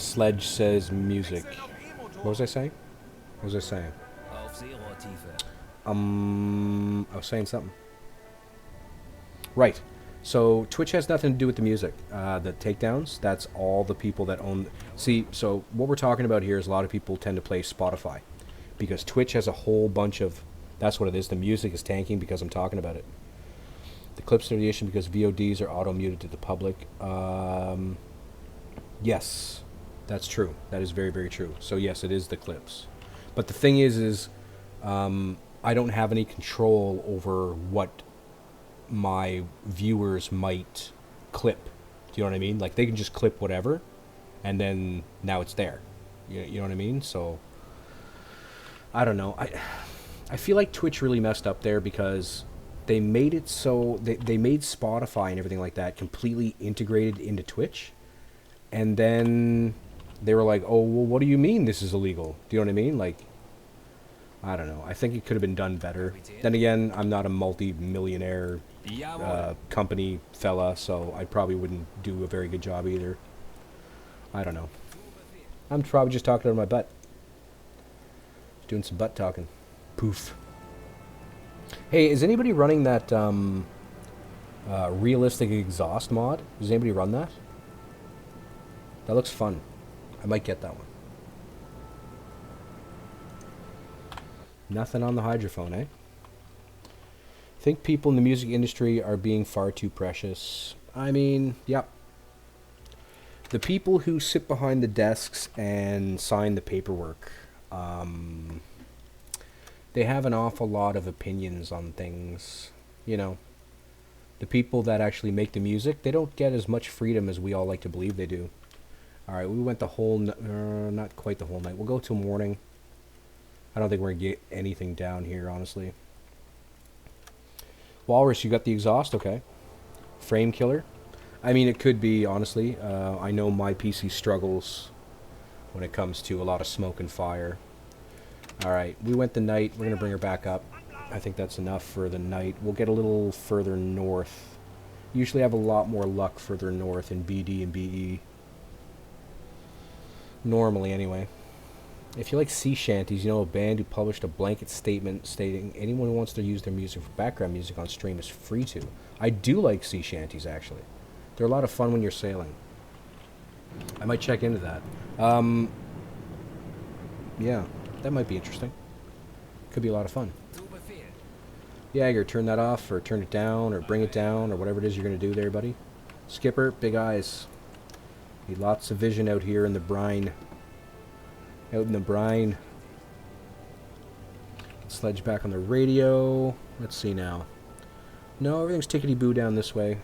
Sledge says music. What was I saying? What was I saying? I was saying something. Right. So Twitch has nothing to do with the music. The takedowns, that's all the people that own... See, so what we're talking about here is a lot of people tend to play Spotify. Because Twitch has a whole bunch of... That's what it is. The music is tanking because I'm talking about it. The clips are the issue because VODs are auto-muted to the public. Yes, that's true. That is very, very true. So yes, it is the clips. But the thing is I don't have any control over what my viewers might clip. Do you know what I mean? Like, they can just clip whatever, and then now it's there. You know what I mean? So, I don't know. I feel like Twitch really messed up there because they made it so... They made Spotify and everything like that completely integrated into Twitch. And then they were like, oh, well, what do you mean this is illegal? Do you know what I mean? Like, I don't know. I think it could have been done better. Then again, I'm not a multi-millionaire company fella, so I probably wouldn't do a very good job either. I don't know. I'm probably just talking out of my butt. Doing some butt talking. Poof. Hey, is anybody running that realistic exhaust mod? Does anybody run that? That looks fun. I might get that one. Nothing on the hydrophone, eh? Think people in the music industry are being far too precious. I mean, yep. The people who sit behind the desks and sign the paperwork, they have an awful lot of opinions on things. You know, the people that actually make the music, they don't get as much freedom as we all like to believe they do. Alright, we went the whole... not quite the whole night. We'll go till morning. I don't think we're going to get anything down here, honestly. Walrus, you got the exhaust? Okay. Frame killer? I mean, it could be, honestly. I know my PC struggles when it comes to a lot of smoke and fire. Alright, we went the night. We're going to bring her back up. I think that's enough for the night. We'll get a little further north. Usually have a lot more luck further north in BD and BE. Normally, anyway. If you like sea shanties, you know a band who published a blanket statement stating anyone who wants to use their music for background music on stream is free to. I do like sea shanties, actually. They're a lot of fun when you're sailing. I might check into that. Yeah, that might be interesting. Could be a lot of fun. Jaeger, turn that off, or turn it down, or bring it down, or whatever it is you're going to do there, buddy. Skipper, big eyes. Need lots of vision out here in the brine. Out in the brine. Sledge back on the radio. Let's see now. No, everything's tickety-boo down this way.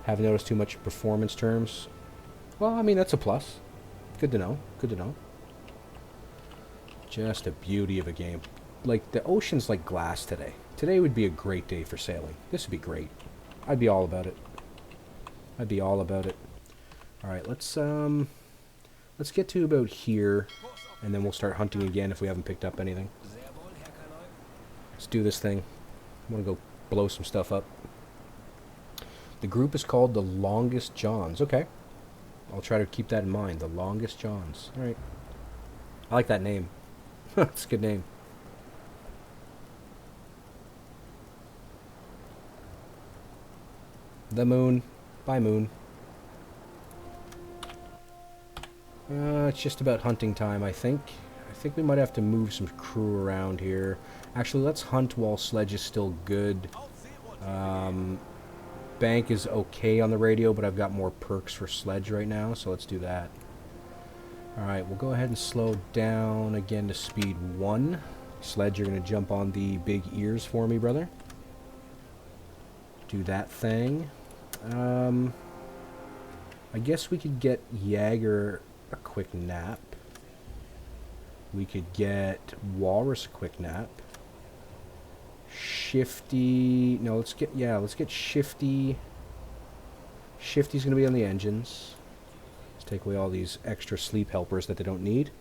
Haven't noticed too much performance terms. Well, I mean, that's a plus. Good to know. Good to know. Just a beauty of a game. Like, the ocean's like glass today. Today would be a great day for sailing. This would be great. I'd be all about it. I'd be all about it. Alright, let's get to about here, and then we'll start hunting again if we haven't picked up anything. Let's do this thing. I want to go blow some stuff up. The group is called the Longest Johns. Okay. I'll try to keep that in mind. The Longest Johns. Alright. I like that name. It's a good name. The moon. Bye, moon. It's just about hunting time, I think. I think we might have to move some crew around here. Actually, let's hunt while Sledge is still good. Bank is okay on the radio, but I've got more perks for Sledge right now, so let's do that. Alright, we'll go ahead and slow down again to speed 1. Sledge, you're going to jump on the big ears for me, brother. Do that thing. I guess we could get Jaeger a quick nap. We could get Walrus a quick nap. Shifty... No, let's get Shifty. Shifty's going to be on the engines. Let's take away all these extra sleep helpers that they don't need.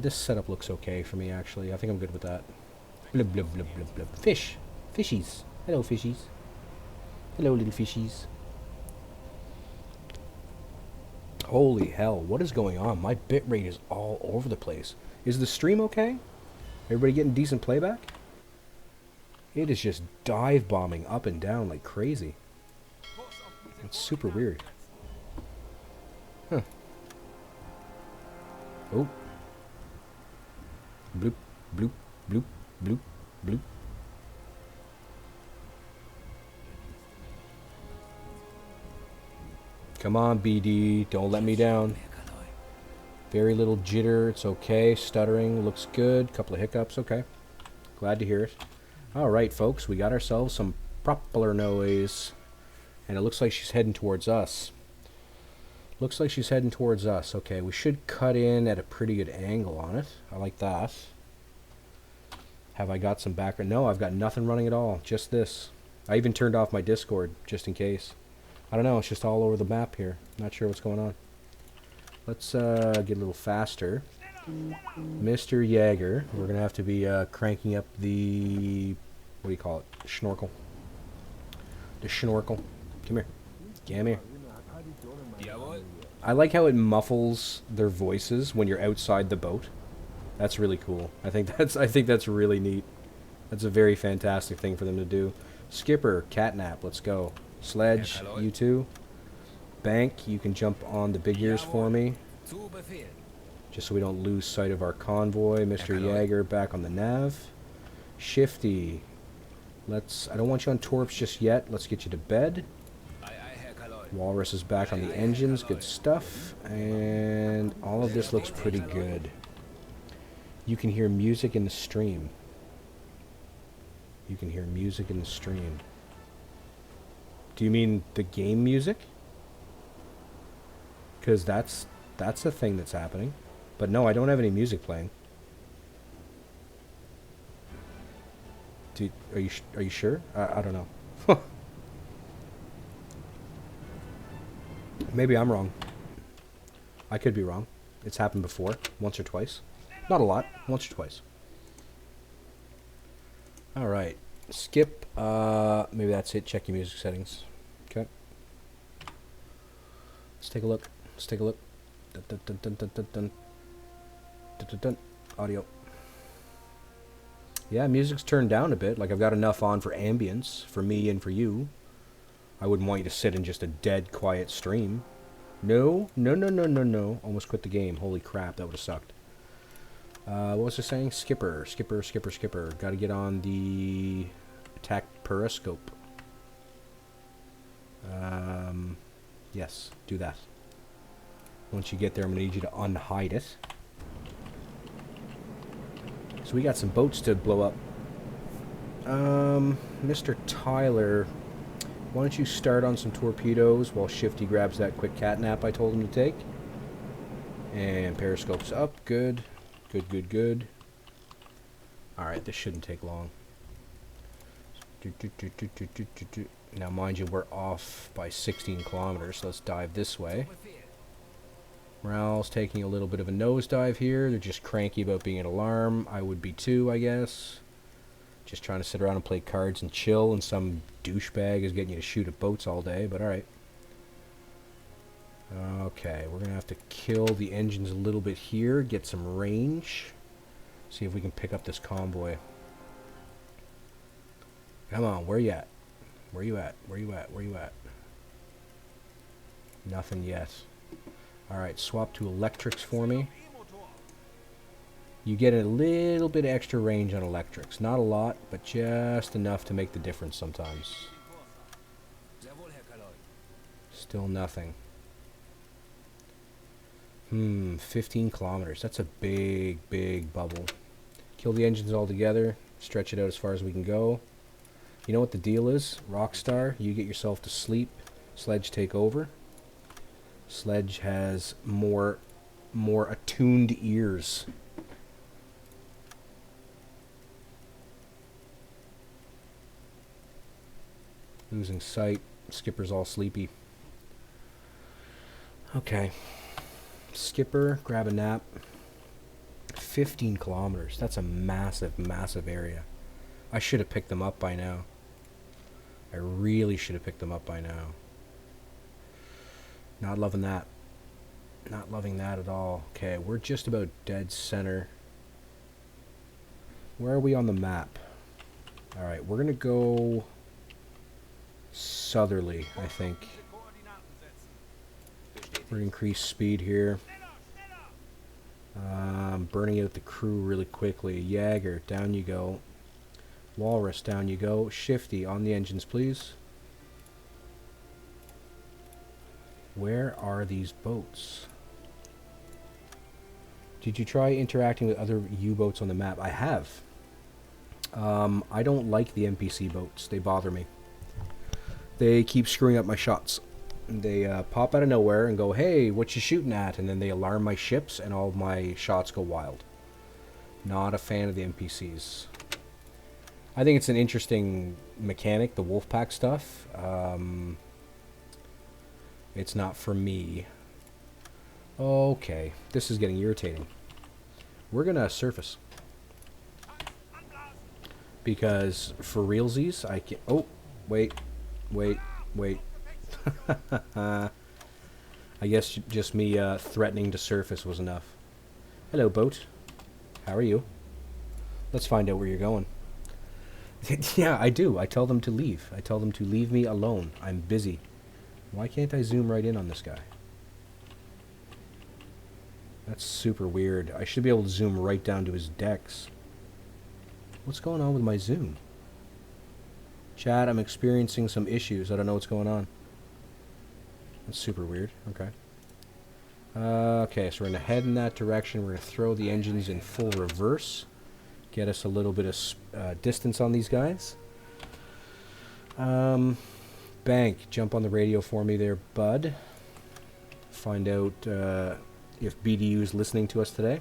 This setup looks okay for me, actually. I think I'm good with that. Blub, blub, blub, blub, blub. Fish. Fishies. Hello, fishies. Hello, little fishies. Holy hell, what is going on? My bitrate is all over the place. Is the stream okay? Everybody getting decent playback? It is just dive bombing up and down like crazy. It's super weird. Huh. Oh. Bloop, bloop, bloop, bloop, bloop. Come on, BD. Don't let me down. Very little jitter. It's okay. Stuttering. Looks good. Couple of hiccups. Okay. Glad to hear it. Alright, folks. We got ourselves some propeller noise. And it looks like she's heading towards us. Looks like she's heading towards us. Okay, we should cut in at a pretty good angle on it. I like that. Have I got some background? No, I've got nothing running at all. Just this. I even turned off my Discord, just in case. I don't know, it's just all over the map here. Not sure what's going on. Let's get a little faster. Mr. Jaeger, we're going to have to be cranking up the... What do you call it? Schnorkel. The schnorkel. Come here. Come here. I like how it muffles their voices when you're outside the boat. That's really cool. I think that's really neat. That's a very fantastic thing for them to do. Skipper, catnap, let's go. Sledge, you two. Bank, you can jump on the big ears for me. Just so we don't lose sight of our convoy. Mr. Jaeger back on the nav. Shifty, I don't want you on torps just yet. Let's get you to bed. Walrus is back on the engines. Good stuff. And all of this looks pretty good. You can hear music in the stream. You can hear music in the stream. Do you mean the game music? Because that's a thing that's happening. But no, I don't have any music playing. Are you sure? I don't know. Maybe I'm wrong. I could be wrong. It's happened before, once or twice. Not a lot, once or twice. Alright. Skip. Maybe that's it. Check your music settings. Okay. Let's take a look. Let's take a look. Dun, dun, dun, dun, dun, dun, dun. Dun, dun, dun. Audio. Yeah, music's turned down a bit. Like, I've got enough on for ambience, for me and for you. I wouldn't want you to sit in just a dead, quiet stream. No. Almost quit the game. Holy crap, that would have sucked. What was I saying? Skipper. Gotta get on the attack periscope. Yes, do that. Once you get there, I'm gonna need you to unhide it. So we got some boats to blow up. Mr. Tyler, why don't you start on some torpedoes while Shifty grabs that quick catnap I told him to take. And periscope's up. Good. Good. Alright, this shouldn't take long. Now, mind you, we're off by 16 kilometers, so let's dive this way. Morale's taking a little bit of a nosedive here. They're just cranky about being an alarm. I would be too, I guess. Just trying to sit around and play cards and chill, and some douchebag is getting you to shoot at boats all day, but alright. Okay, we're going to have to kill the engines a little bit here, get some range. See if we can pick up this convoy. Come on, where you at? Where you at? Nothing yet. Alright, swap to electrics for me. You get a little bit extra range on electrics. Not a lot, but just enough to make the difference sometimes. Still nothing. 15 kilometers. That's a big bubble. Kill the engines all together. Stretch it out as far as we can go. You know what the deal is? Rockstar, you get yourself to sleep. Sledge, take over. Sledge has more attuned ears. Losing sight. Skipper's all sleepy. Okay. Skipper, grab a nap. 15 kilometers. That's a massive area. I should have picked them up by now. I really should have picked them up by now. Not loving that. Not loving that at all. Okay, we're just about dead center. Where are we on the map? Alright, we're going to go southerly, I think. We're going to increase speed here. Burning out the crew really quickly. Jagger, down you go. Walrus, down you go. Shifty, on the engines, please. Where are these boats? Did you try interacting with other U-boats on the map? I have. I don't like the NPC boats. They bother me. They keep screwing up my shots. They pop out of nowhere and go, hey, what you shooting at? And then they alarm my ships and all my shots go wild. Not a fan of the NPCs. I think it's an interesting mechanic, the Wolfpack stuff. It's not for me. Okay, this is getting irritating. We're gonna surface. Because for realsies, I can... Oh, wait. I guess just me threatening to surface was enough. Hello, boat. How are you? Let's find out where you're going. Yeah, I do. I tell them to leave. I tell them to leave me alone. I'm busy. Why can't I zoom right in on this guy? That's super weird. I should be able to zoom right down to his decks. What's going on with my zoom? Chat, I'm experiencing some issues. I don't know what's going on. That's super weird. Okay. Okay, so we're going to head in that direction. We're going to throw the engines in full reverse. Get us a little bit of distance on these guys. Bank, jump on the radio for me there, bud. Find out if BDU is listening to us today.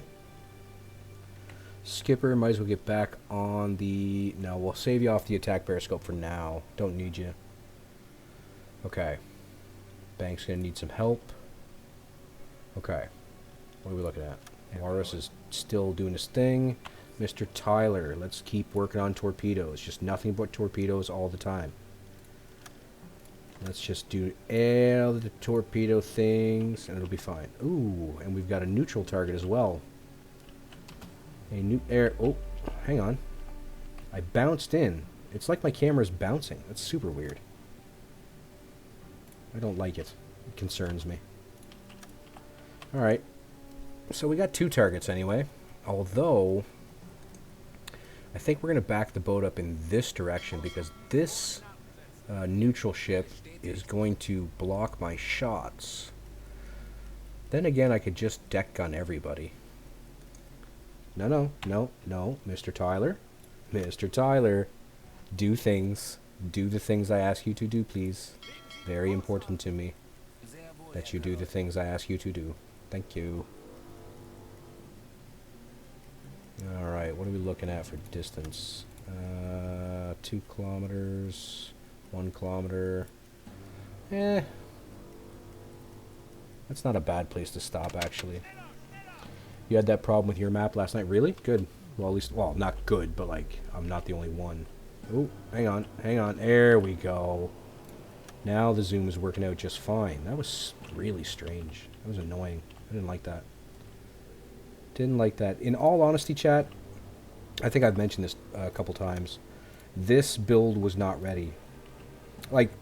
Skipper, might as well get back on the... No, we'll save you off the attack periscope for now. Don't need you. Okay. Bank's going to need some help. Okay. What are we looking at? Walrus is still doing his thing. Mr. Tyler, let's keep working on torpedoes. Just nothing but torpedoes all the time. Let's just do all the torpedo things, and it'll be fine. Ooh, and we've got a neutral target as well. A new air... Oh, hang on. I bounced in. It's like my camera's bouncing. That's super weird. I don't like it. It concerns me. Alright. So we got 2 targets anyway. Although, I think we're going to back the boat up in this direction because this neutral ship is going to block my shots. Then again, I could just deck gun everybody. No, Mr. Tyler. Mr. Tyler, do things. Do the things I ask you to do, please. Very important to me that you do the things I ask you to do. Thank you. Alright, what are we looking at for distance? 2 kilometers, 1 kilometer. That's not a bad place to stop, actually. You had that problem with your map last night? Really? Good. Well, at least, well, not good, but like, I'm not the only one. Oh, hang on. There we go. Now the zoom is working out just fine. That was really strange. That was annoying. I didn't like that. Didn't like that. In all honesty, chat, I think I've mentioned this a couple times. This build was not ready. Like,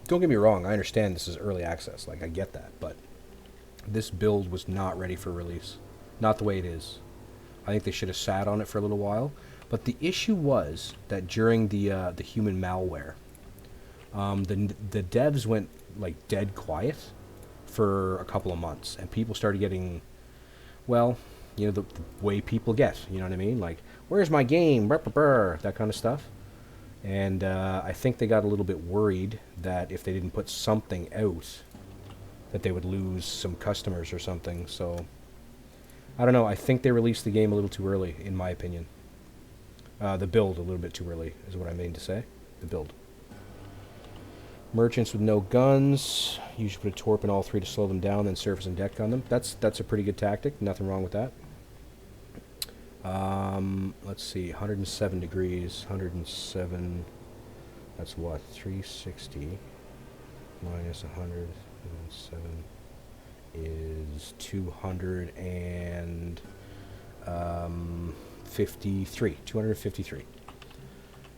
don't get me wrong. I understand this is early access. Like, I get that. But this build was not ready for release. Not the way it is. I think they should have sat on it for a little while. But the issue was that during the human malware, the devs went like dead quiet for a couple of months, and people started getting, well, you know, the way people get. You know what I mean? Like, where's my game? Burr, burr, burr, that kind of stuff. And I think they got a little bit worried that if they didn't put something out, that they would lose some customers or something. So I don't know. I think they released the game a little too early, in my opinion. The build a little bit too early is what I mean to say. The build. Merchants with no guns. You should put a torp in all 3 to slow them down, then surface and deck gun them. That's a pretty good tactic. Nothing wrong with that. Let's see. 107 degrees. 107. That's what? 360 minus 107 is is 253. 253.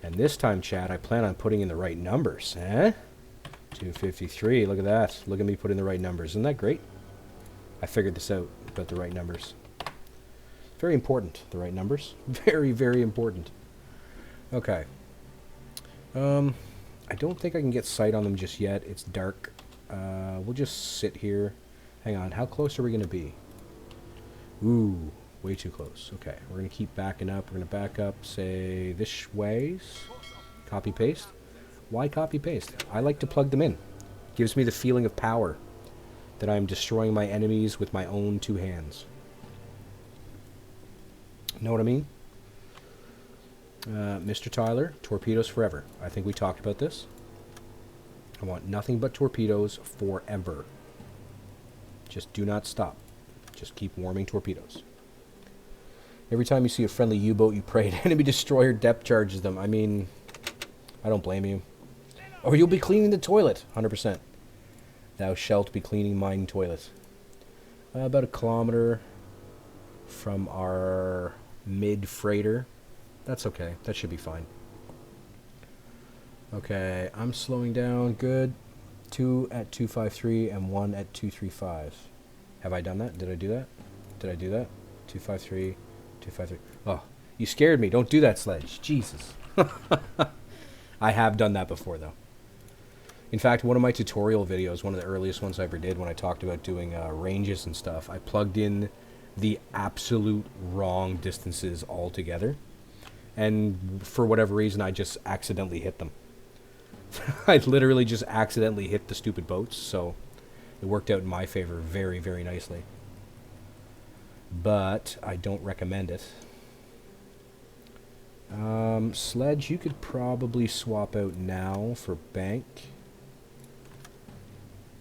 And this time, chat, I plan on putting in the right numbers. 253. Look at that. Look at me putting the right numbers. Isn't that great? I figured this out about the right numbers. Very important, the right numbers. Very, very important. Okay. I don't think I can get sight on them just yet. It's dark. We'll just sit here. Hang on. How close are we going to be? Ooh, way too close. Okay, we're going to keep backing up. We're going to back up, say, this ways. Copy, paste. Why copy, paste? I like to plug them in. Gives me the feeling of power. That I'm destroying my enemies with my own two hands. Know what I mean? Mr. Tyler, torpedoes forever. I think we talked about this. I want nothing but torpedoes forever. Just do not stop. Just keep warming torpedoes. Every time you see a friendly U-boat, you pray an enemy destroyer depth charges them. I mean, I don't blame you. Or you'll be cleaning the toilet. 100%. Thou shalt be cleaning mine toilet. About a kilometer from our mid-freighter. That's okay. That should be fine. Okay, I'm slowing down. Good. 2 at 253 and 1 at 235. Have I done that? Did I do that? Did I do that? 253, 253. Oh, you scared me. Don't do that, Sledge. Jesus. I have done that before, though. In fact, one of my tutorial videos, one of the earliest ones I ever did when I talked about doing ranges and stuff, I plugged in the absolute wrong distances altogether. And for whatever reason, I just accidentally hit them. I literally just accidentally hit the stupid boats, so it worked out in my favor very, very nicely. But I don't recommend it. Sledge, you could probably swap out now for Bank.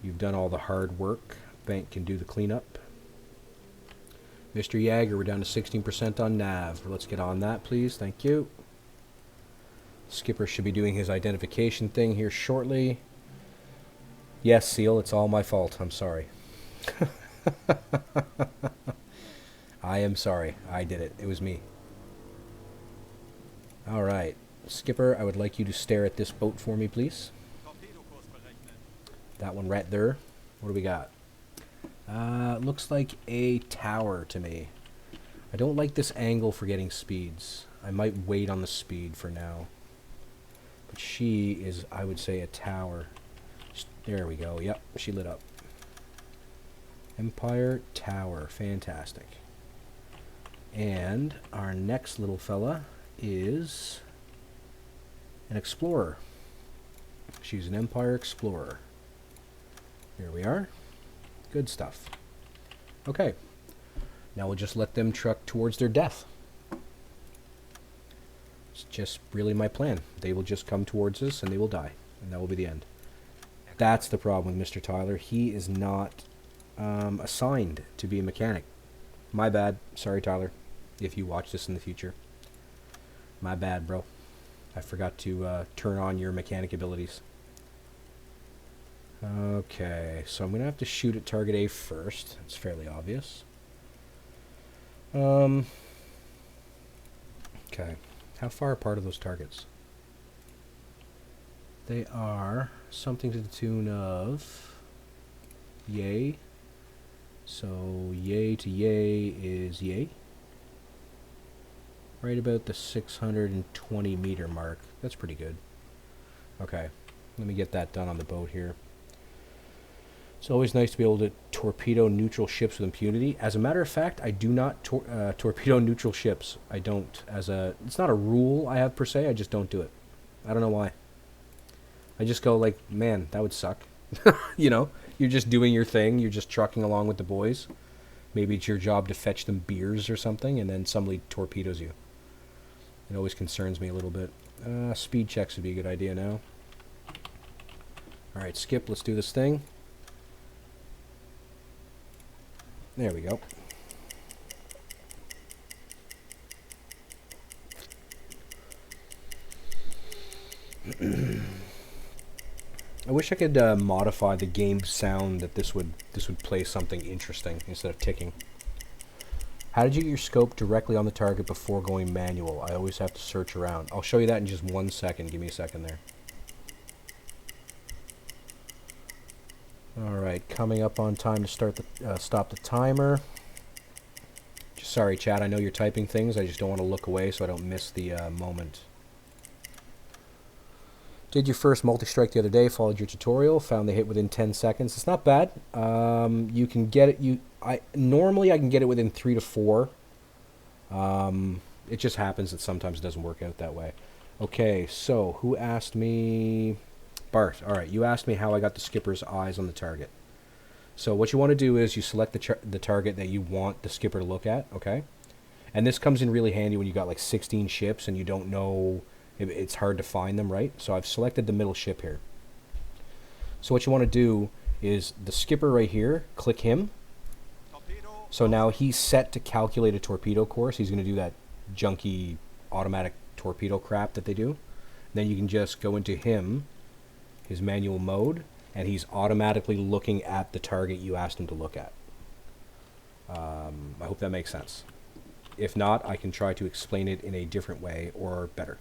You've done all the hard work. Bank can do the cleanup. Mr. Jagger, we're down to 16% on nav. Let's get on that, please. Thank you. Skipper should be doing his identification thing here shortly. Yes, Seal, it's all my fault. I'm sorry. I am sorry. I did it. It was me. All right. Skipper, I would like you to stare at this boat for me, please. That one right there. What do we got? Looks like a tower to me. I don't like this angle for getting speeds. I might wait on the speed for now. But she is, I would say, a tower. There we go. Yep, she lit up. Empire Tower. Fantastic. And our next little fella is an explorer. She's an Empire Explorer. Here we are. Good stuff. Okay. Now we'll just let them truck towards their death. It's just really my plan. They will just come towards us and they will die. And that will be the end. That's the problem with Mr. Tyler. He is not assigned to be a mechanic. My bad. Sorry, Tyler, if you watch this in the future. My bad, bro. I forgot to turn on your mechanic abilities. Okay, so I'm going to have to shoot at target A first. It's fairly obvious. Okay. How far apart are those targets? They are something to the tune of yay. So yay to yay is yay. Right about the 620 meter mark. That's pretty good. Okay, let me get that done on the boat here. It's always nice to be able to torpedo neutral ships with impunity. As a matter of fact, I do not torpedo neutral ships. I don't. It's not a rule I have per se. I just don't do it. I don't know why. I just go like, man, that would suck. You know, you're just doing your thing. You're just trucking along with the boys. Maybe it's your job to fetch them beers or something, and then somebody torpedoes you. It always concerns me a little bit. Speed checks would be a good idea now. All right, Skip, let's do this thing. There we go. I wish I could modify the game sound that this would play something interesting instead of ticking. How did you get your scope directly on the target before going manual? I always have to search around. I'll show you that in just 1 second. Give me a second there. Alright, coming up on time to start the stop the timer. Sorry, chat, I know you're typing things. I just don't want to look away so I don't miss the moment. Did your first multi-strike the other day, followed your tutorial, found the hit within 10 seconds. It's not bad. You can get it, normally I can get it within 3 to 4. It just happens that sometimes it doesn't work out that way. Okay, so who asked me? Bart. Alright, you asked me how I got the skipper's eyes on the target. So what you want to do is you select the target that you want the skipper to look at, okay? And this comes in really handy when you got like 16 ships and you don't know, it's hard to find them, right? So I've selected the middle ship here. So what you want to do is the skipper right here, click him. So now he's set to calculate a torpedo course. He's going to do that junky automatic torpedo crap that they do. And then you can just go into him, his manual mode, and he's automatically looking at the target you asked him to look at. I hope that makes sense. If not, I can try to explain it in a different way or better.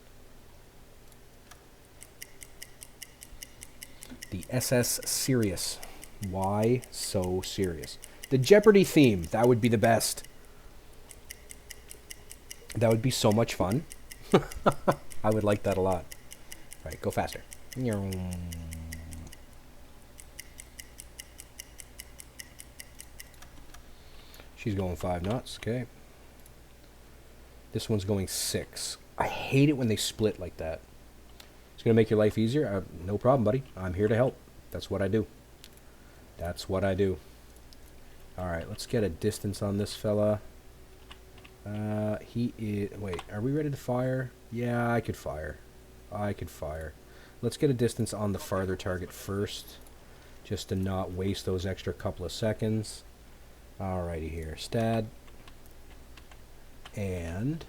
The SS Sirius. Why so serious? The Jeopardy theme. That would be the best. That would be so much fun. I would like that a lot. All right, go faster. She's going 5 knots. Okay. This one's going 6. I hate it when they split like that. It's going to make your life easier. No problem, buddy. I'm here to help. That's what I do. That's what I do. Alright, let's get a distance on this fella. He is... Wait, are we ready to fire? Yeah, I could fire. I could fire. Let's get a distance on the farther target first, just to not waste those extra couple of seconds. Alrighty here. Stad. And...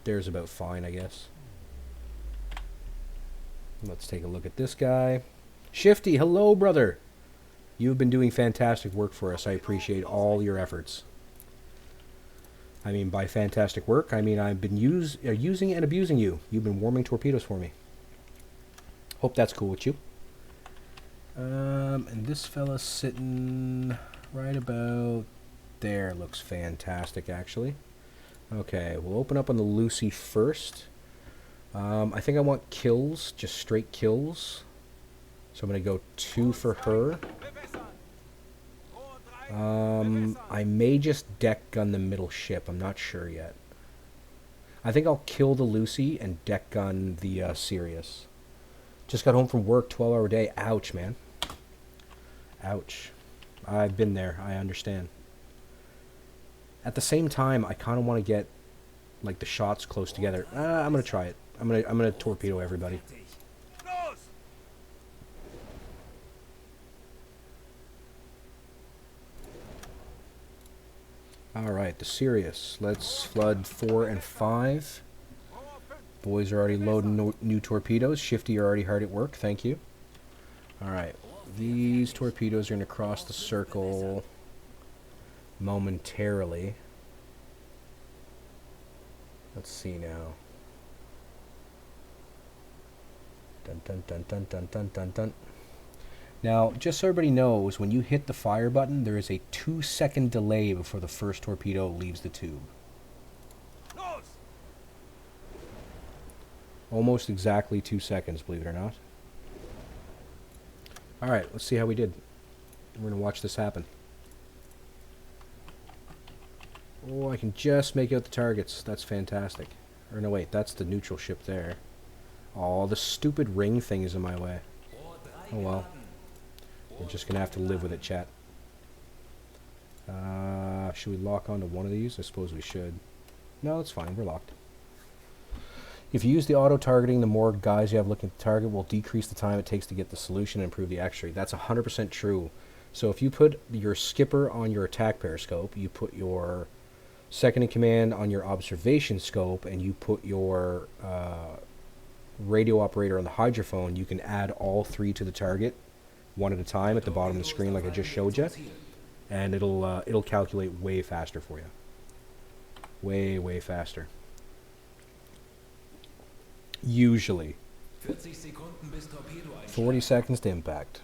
there's about fine, I guess. Let's take a look at this guy. Shifty, hello, brother. You've been doing fantastic work for us. I appreciate all your efforts. I mean, by fantastic work, I mean I've been using and abusing you. You've been warming torpedoes for me. Hope that's cool with you. And this fella's sitting right about there. Looks fantastic, actually. Okay, we'll open up on the Lucy first. I think I want kills, just straight kills. So I'm going to go 2 for her. I may just deck gun the middle ship. I'm not sure yet. I think I'll kill the Lucy and deck gun the Sirius. Just got home from work, 12-hour day. Ouch, man. Ouch. I've been there. I understand. At the same time, I kind of want to get like the shots close together. I'm gonna try it. I'm gonna torpedo everybody. All right, the Sirius. Let's flood 4 and 5. Boys are already loading new torpedoes. Shifty, you're already hard at work. Thank you. All right, these torpedoes are gonna cross the circle momentarily. Let's see now. Dun dun dun dun dun dun dun dun. Now, just so everybody knows, when you hit the fire button, there is a 2-second delay before the first torpedo leaves the tube. Almost exactly 2 seconds, believe it or not. Alright, let's see how we did. We're going to watch this happen. Oh, I can just make out the targets. That's fantastic. Or no, wait, that's the neutral ship there. Oh, the stupid ring thing is in my way. Oh well. We're just going to have to live with it, chat. Should we lock onto one of these? I suppose we should. No, it's fine. We're locked. If you use the auto-targeting, the more guys you have looking at the target will decrease the time it takes to get the solution and improve the accuracy. That's 100% true. So if you put your skipper on your attack periscope, you put your second in command on your observation scope, and you put your radio operator on the hydrophone, you can add all 3 to the target, one at a time at the bottom of the screen like I just showed you, and it'll calculate way faster for you. Way, way faster. Usually. 40 seconds to impact.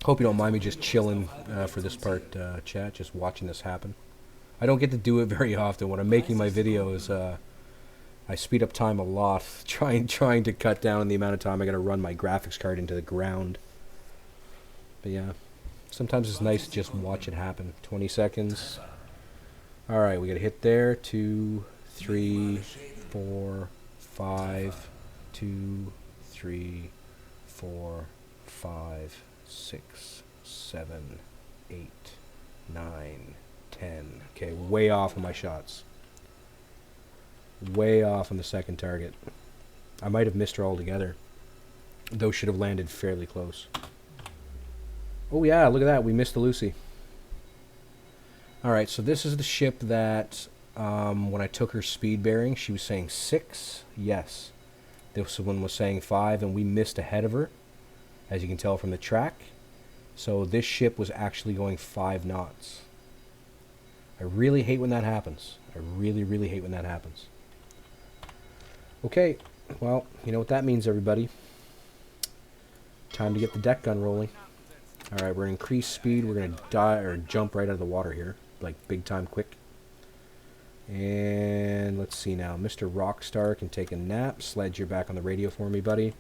Hope you don't mind me just chilling for this part, chat, just watching this happen. I don't get to do it very often. When I'm making my videos, I speed up time a lot, trying to cut down the amount of time I gotta run my graphics card into the ground. But yeah, sometimes it's nice to just watch it happen. 20 seconds. Alright, we got a hit there. 2, 3, 4, 5, 2, 3, 4, 5, 6, 7, 8, 9, 10. Okay, way off on my shots. Way off on the second target. I might have missed her altogether. Those should have landed fairly close. Oh yeah, look at that. We missed the Lucy. Alright, so this is the ship that when I took her speed bearing, she was saying 6. Yes. This one was saying 5, and we missed ahead of her, as you can tell from the track. So this ship was actually going 5 knots. I really hate when that happens. I really, really hate when that happens. Okay, well, you know what that means, everybody. Time to get the deck gun rolling. Alright, we're going to increase speed. We're going to die or jump right out of the water here. Like, big time quick. And let's see now. Mr. Rockstar can take a nap. Sledge, you're back on the radio for me, buddy.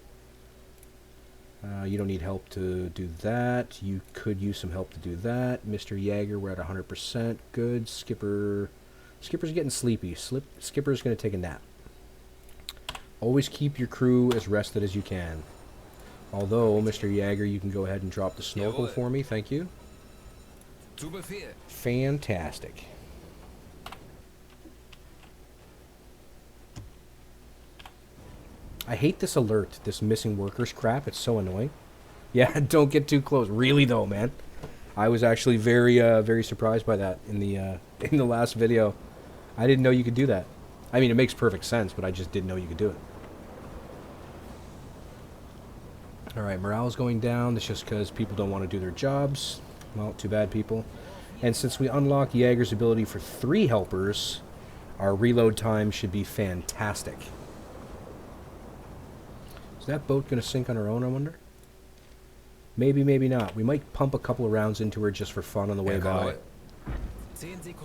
You don't need help to do that. You could use some help to do that. Mr. Jaeger, we're at 100%. Good. Skipper's getting sleepy. Skipper's going to take a nap. Always keep your crew as rested as you can. Although, Mr. Jaeger, you can go ahead and drop the snorkel for me. Thank you. Fantastic. I hate this alert, this missing workers crap. It's so annoying. Yeah, don't get too close. Really though, man. I was actually very surprised by that in the last video. I didn't know you could do that. I mean, it makes perfect sense, but I just didn't know you could do it. Alright, morale's going down. That's just because people don't want to do their jobs. Well, too bad, people. And since we unlock Jaeger's ability for 3 helpers, our reload time should be fantastic. Is that boat going to sink on her own, I wonder? Maybe, maybe not. We might pump a couple of rounds into her just for fun on the way by.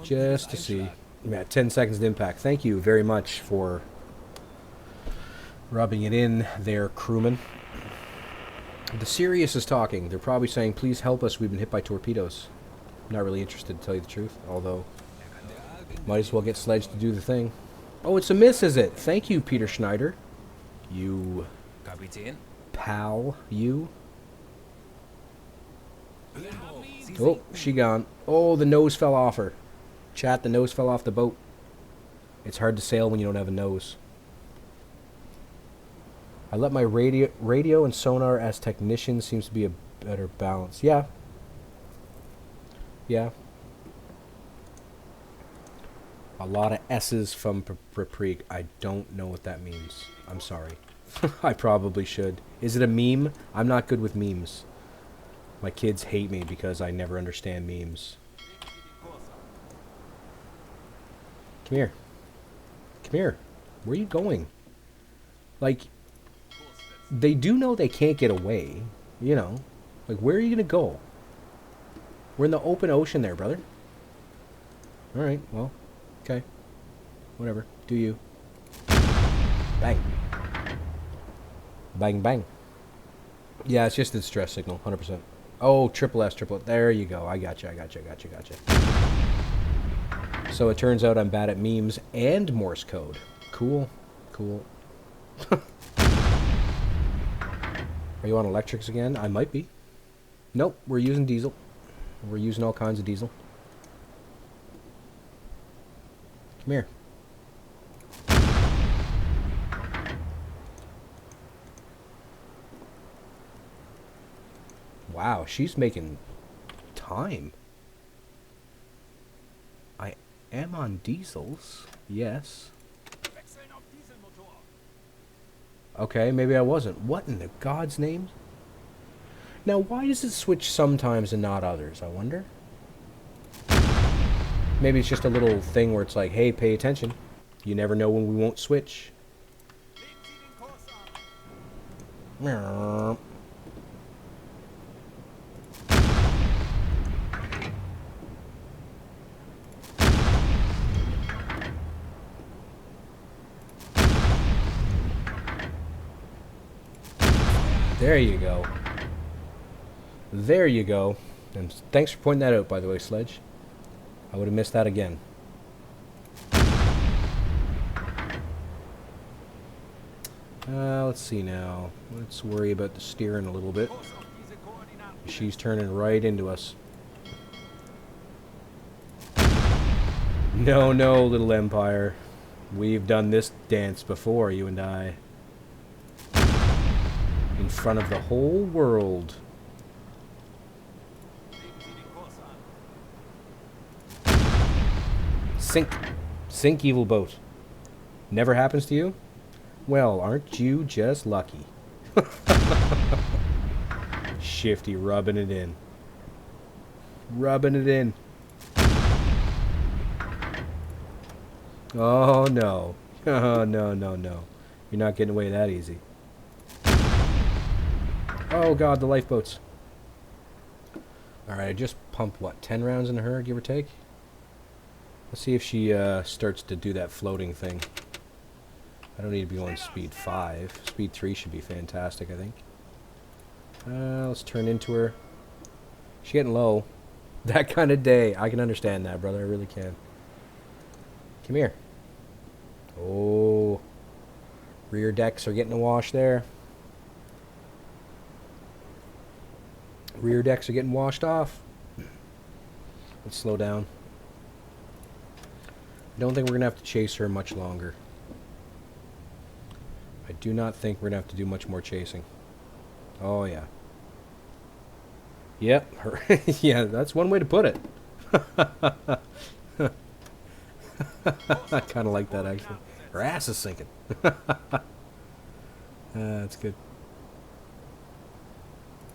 Just to see. Yeah, 10 seconds to impact. Thank you very much for rubbing it in there, crewman. The Sirius is talking. They're probably saying, please help us, we've been hit by torpedoes. I'm not really interested, to tell you the truth, although might as well get Sledge to do the thing. Oh, it's a miss, is it? Thank you, Peter Schneider. You pal, you. Oh, she gone. Oh, the nose fell off her. Chat, the nose fell off the boat. It's hard to sail when you don't have a nose. I let my radio and sonar as technician. Seems to be a better balance. Yeah. Yeah. A lot of S's from Paprika. I don't know what that means. I'm sorry. I probably should. Is it a meme? I'm not good with memes. My kids hate me because I never understand memes. Come here. Come here. Where are you going? Like, they do know they can't get away. You know. Like, where are you going to go? We're in the open ocean there, brother. Alright, well. Okay. Whatever. Do you. Bang. Bang, bang. Yeah, it's just the distress signal. 100%. Oh, triple S. There you go. I gotcha. So it turns out I'm bad at memes and Morse code. Cool. Cool. Are you on electrics again? I might be. Nope, we're using diesel. We're using all kinds of diesel. Come here. Wow, she's making time. I am on diesels. Yes. Okay, maybe I wasn't. What in the God's name? Now, why does it switch sometimes and not others, I wonder? Maybe it's just a little thing where it's like, hey, pay attention. You never know when we won't switch. There you go. There you go. And thanks for pointing that out, by the way, Sledge. I would have missed that again. Let's see now. Let's worry about the steering a little bit. She's turning right into us. No, no, little Empire. We've done this dance before, you and I. In front of the whole world. Sink. Sink, evil boat. Never happens to you? Well, aren't you just lucky? Shifty rubbing it in. Rubbing it in. Oh, no. Oh, no, no, no. You're not getting away that easy. Oh, God, the lifeboats. Alright, I just pumped, what, 10 rounds into her, give or take? Let's see if she starts to do that floating thing. I don't need to be on speed 5. Speed 3 should be fantastic, I think. Let's turn into her. She's getting low. That kind of day. I can understand that, brother. I really can. Come here. Oh. Rear decks are getting a wash there. Rear decks are getting washed off. Let's slow down. I don't think we're going to have to chase her much longer. I do not think we're going to have to do much more chasing. Oh, yeah. Yep. Yeah, that's one way to put it. I kind of like that, actually. Her ass is sinking. That's good.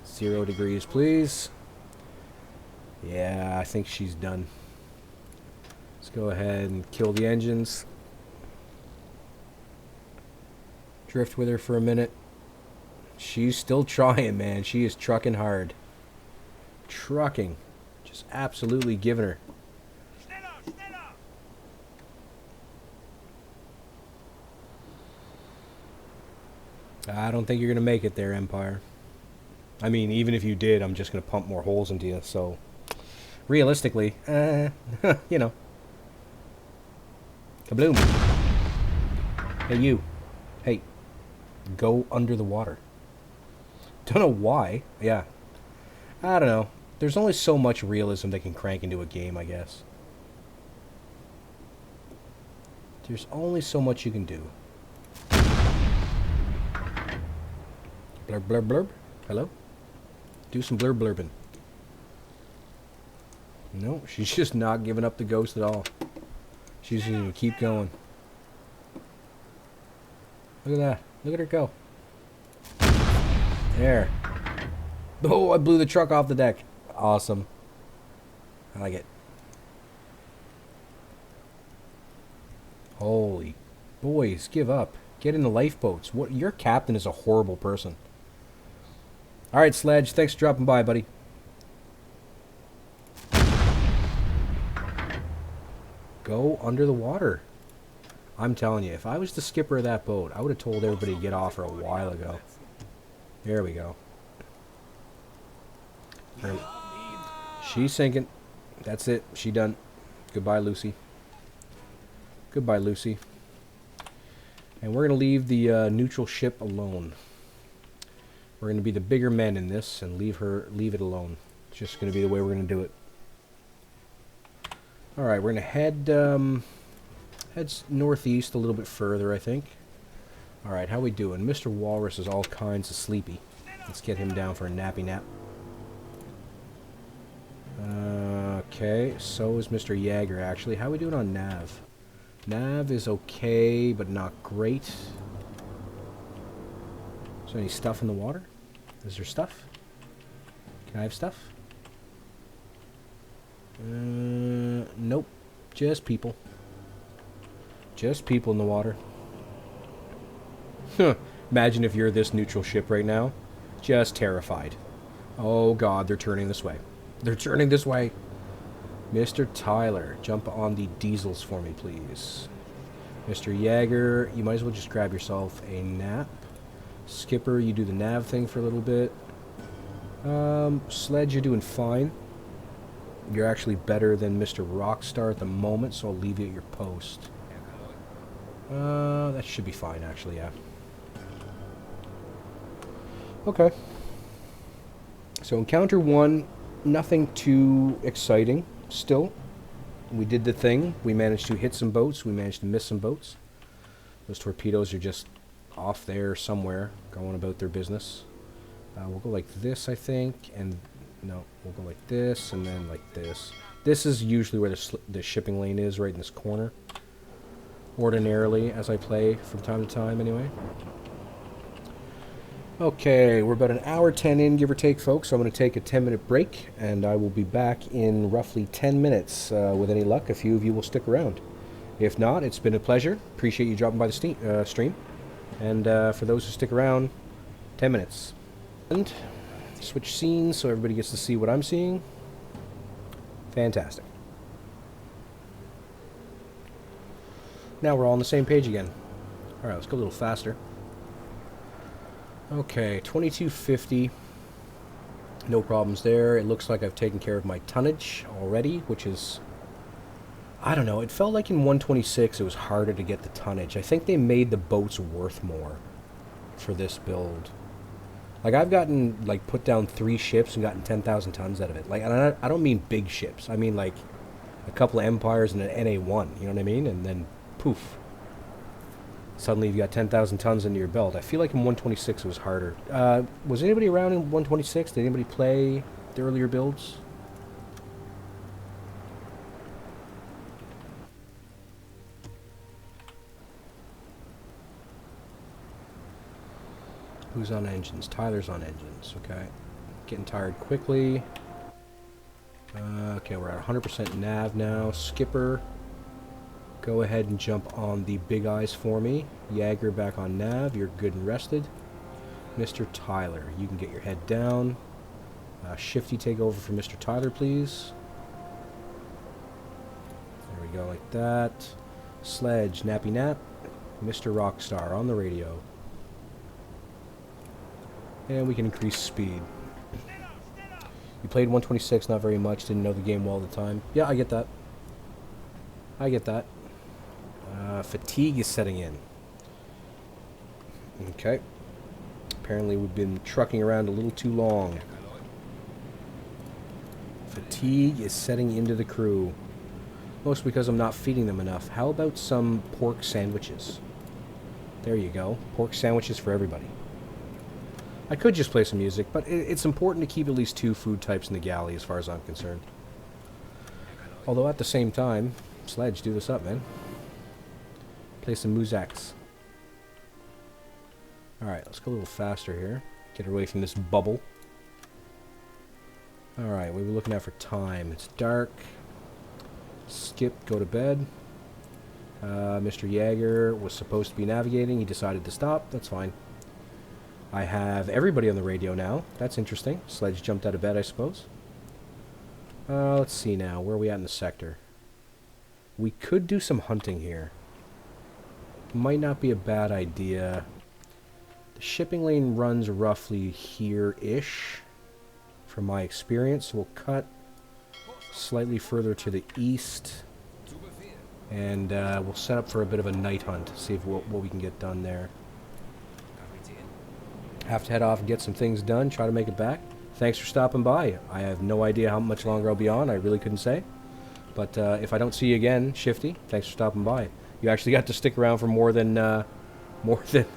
0 degrees, please. Yeah, I think she's done. Let's go ahead and kill the engines. Drift with her for a minute. She's still trying, man. She is trucking hard. Trucking. Just absolutely giving her. I don't think you're going to make it there, Empire. I mean, even if you did, I'm just going to pump more holes into you, so... Realistically, you know. Kabloom. Hey, you. Hey. Go under the water. Don't know why. Yeah. I don't know. There's only so much realism they can crank into a game, I guess. There's only so much you can do. Blurb, blurb, blurb. Hello? Do some blurb blurbing. No, she's just not giving up the ghost at all. She's just going to keep going. Look at that. Look at her go. There. Oh, I blew the truck off the deck. Awesome. I like it. Holy. Boys, give up. Get in the lifeboats. What? Your captain is a horrible person. Alright, Sledge. Thanks for dropping by, buddy. Go under the water. I'm telling you, if I was the skipper of that boat, I would have told everybody to get off her a while ago. There we go. She's sinking. That's it. She done. Goodbye, Lucy. Goodbye, Lucy. And we're going to leave the neutral ship alone. We're going to be the bigger men in this and leave it alone. It's just going to be the way we're going to do it. Alright, we're going to head northeast a little bit further, I think. Alright, how we doing? Mr. Walrus is all kinds of sleepy. Let's get him down for a nappy nap. Okay, so is Mr. Jaeger, actually. How we doing on Nav? Nav is okay, but not great. there any stuff in the water? Is there stuff? Can I have stuff? Nope. Just people. Just people in the water. Imagine if you're this neutral ship right now. Just terrified. Oh god, they're turning this way. They're turning this way. Mr. Tyler, jump on the diesels for me, please. Mr. Jaeger, you might as well just grab yourself a nap. Skipper, you do the nav thing for a little bit. Sledge, you're doing fine. You're actually better than Mr. Rockstar at the moment, so I'll leave you at your post. That should be fine, actually, yeah. Okay. So encounter 1, nothing too exciting still. We did the thing. We managed to hit some boats. We managed to miss some boats. Those torpedoes are just off there somewhere, going about their business. We'll go like this, I think, and no, we'll go like this, and then like this. This is usually where the shipping lane is, right in this corner. Ordinarily, as I play from time to time, anyway. Okay, we're about an hour 10 in, give or take, folks. So I'm going to take a 10-minute break, and I will be back in roughly 10 minutes. With any luck, a few of you will stick around. If not, it's been a pleasure. Appreciate you dropping by the stream. And for those who stick around, 10 minutes. And switch scenes so everybody gets to see what I'm seeing. Fantastic. Now we're all on the same page again. Alright, let's go a little faster. Okay, 2250. No problems there. It looks like I've taken care of my tonnage already, which is... I don't know, it felt like in 126 it was harder to get the tonnage. I think they made the boats worth more for this build. Like, I've gotten, like, put down 3 ships and gotten 10,000 tons out of it. Like, and I don't mean big ships. I mean, like, a couple of Empires and an NA-1, you know what I mean? And then, poof. Suddenly you've got 10,000 tons under your belt. I feel like in 126 it was harder. Was anybody around in 126? Did anybody play the earlier builds? Who's on engines? Tyler's on engines, okay. Getting tired quickly. Okay, we're at 100% nav now. Skipper, go ahead and jump on the big eyes for me. Jaeger back on nav. You're good and rested. Mr. Tyler, you can get your head down. Shifty, take over for Mr. Tyler, please. There we go, like that. Sledge, nappy nap. Mr. Rockstar on the radio. And we can increase speed. You played 126, not very much, didn't know the game well at the time. Yeah, I get that. I get that. Fatigue is setting in. Okay. Apparently we've been trucking around a little too long. Fatigue is setting into the crew. Mostly because I'm not feeding them enough. How about some pork sandwiches? There you go. Pork sandwiches for everybody. I could just play some music, but it's important to keep at least 2 food types in the galley as far as I'm concerned. Although at the same time, Sledge, do this up, man. Play some Muzaks. Alright, let's go a little faster here. Get away from this bubble. Alright, what are we looking at for time? It's dark. Skip, go to bed. Mr. Jaeger was supposed to be navigating. He decided to stop. That's fine. I have everybody on the radio now. That's interesting. Sledge jumped out of bed, I suppose. Let's see now. Where are we at in the sector? We could do some hunting here. Might not be a bad idea. The shipping lane runs roughly here-ish, from my experience. We'll cut slightly further to the east, and we'll set up for a bit of a night hunt, see if what we can get done there. Have to head off and get some things done, try to make it back. Thanks for stopping by. I have no idea how much longer I'll be on. I really couldn't say. But if I don't see you again, Shifty, thanks for stopping by. You actually got to stick around for more than a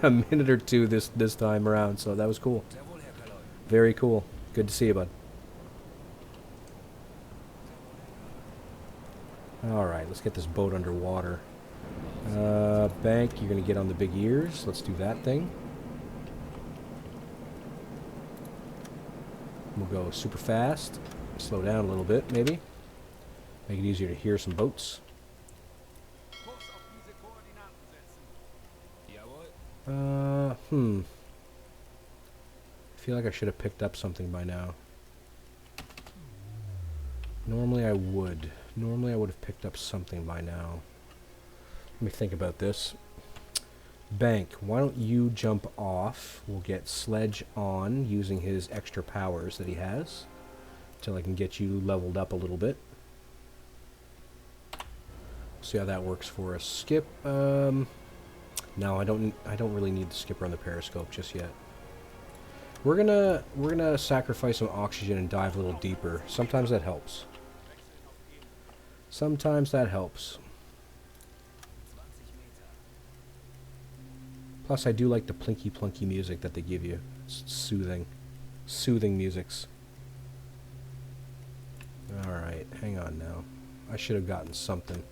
minute or two this time around, so that was cool. Very cool. Good to see you, bud. Alright, let's get this boat underwater. Bank, you're going to get on the big ears. Let's do that thing. We'll go super fast. Slow down a little bit, maybe. Make it easier to hear some boats. I feel like I should have picked up something by now. Normally I would. Normally I would have picked up something by now. Let me think about this. Bank, why don't you jump off? We'll get Sledge on using his extra powers that he has. Until I can get you leveled up a little bit. See how that works for us. Skip, no, I don't really need the skipper on the periscope just yet. We're gonna sacrifice some oxygen and dive a little deeper. Sometimes that helps. Sometimes that helps. Plus, I do like the plinky plunky music that they give you. It's soothing. Soothing musics. Alright, hang on now. I should have gotten something.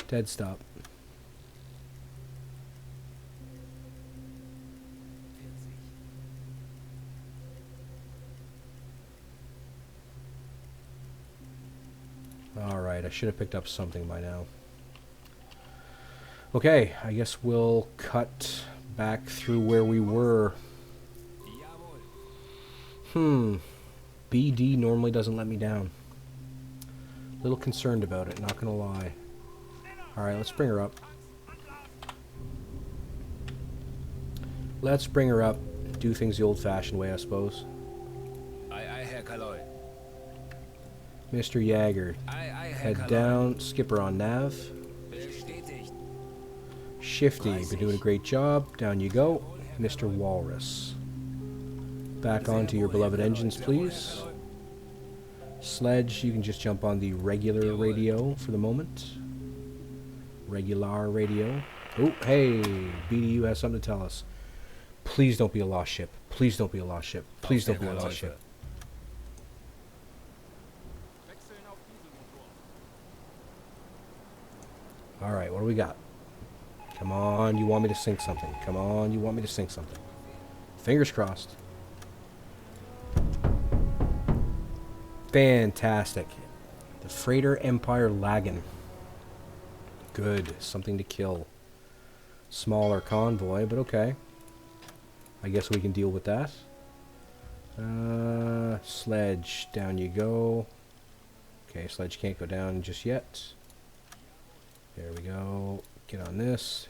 Dead stop. Alright, I should have picked up something by now. Okay, I guess we'll cut back through where we were. BD normally doesn't let me down. A little concerned about it, not gonna lie. Alright, let's bring her up. Let's bring her up. Do things the old-fashioned way, I suppose. Mr. Jaeger, head down, skipper on nav. Shifty, been doing a great job. Down you go. Mr. Walrus. Back onto your beloved engines, please. Sledge, you can just jump on the regular radio for the moment. Regular radio. Oh, hey, BDU has something to tell us. Please don't be a lost ship. Please don't be a lost ship. Please don't be a lost ship. Alright, what do we got? Come on, you want me to sink something. Come on, you want me to sink something. Fingers crossed. Fantastic. The Freighter Empire Lagan. Good. Something to kill. Smaller convoy, but okay. I guess we can deal with that. Sledge, down you go. Okay, Sledge can't go down just yet. There we go. Get on this.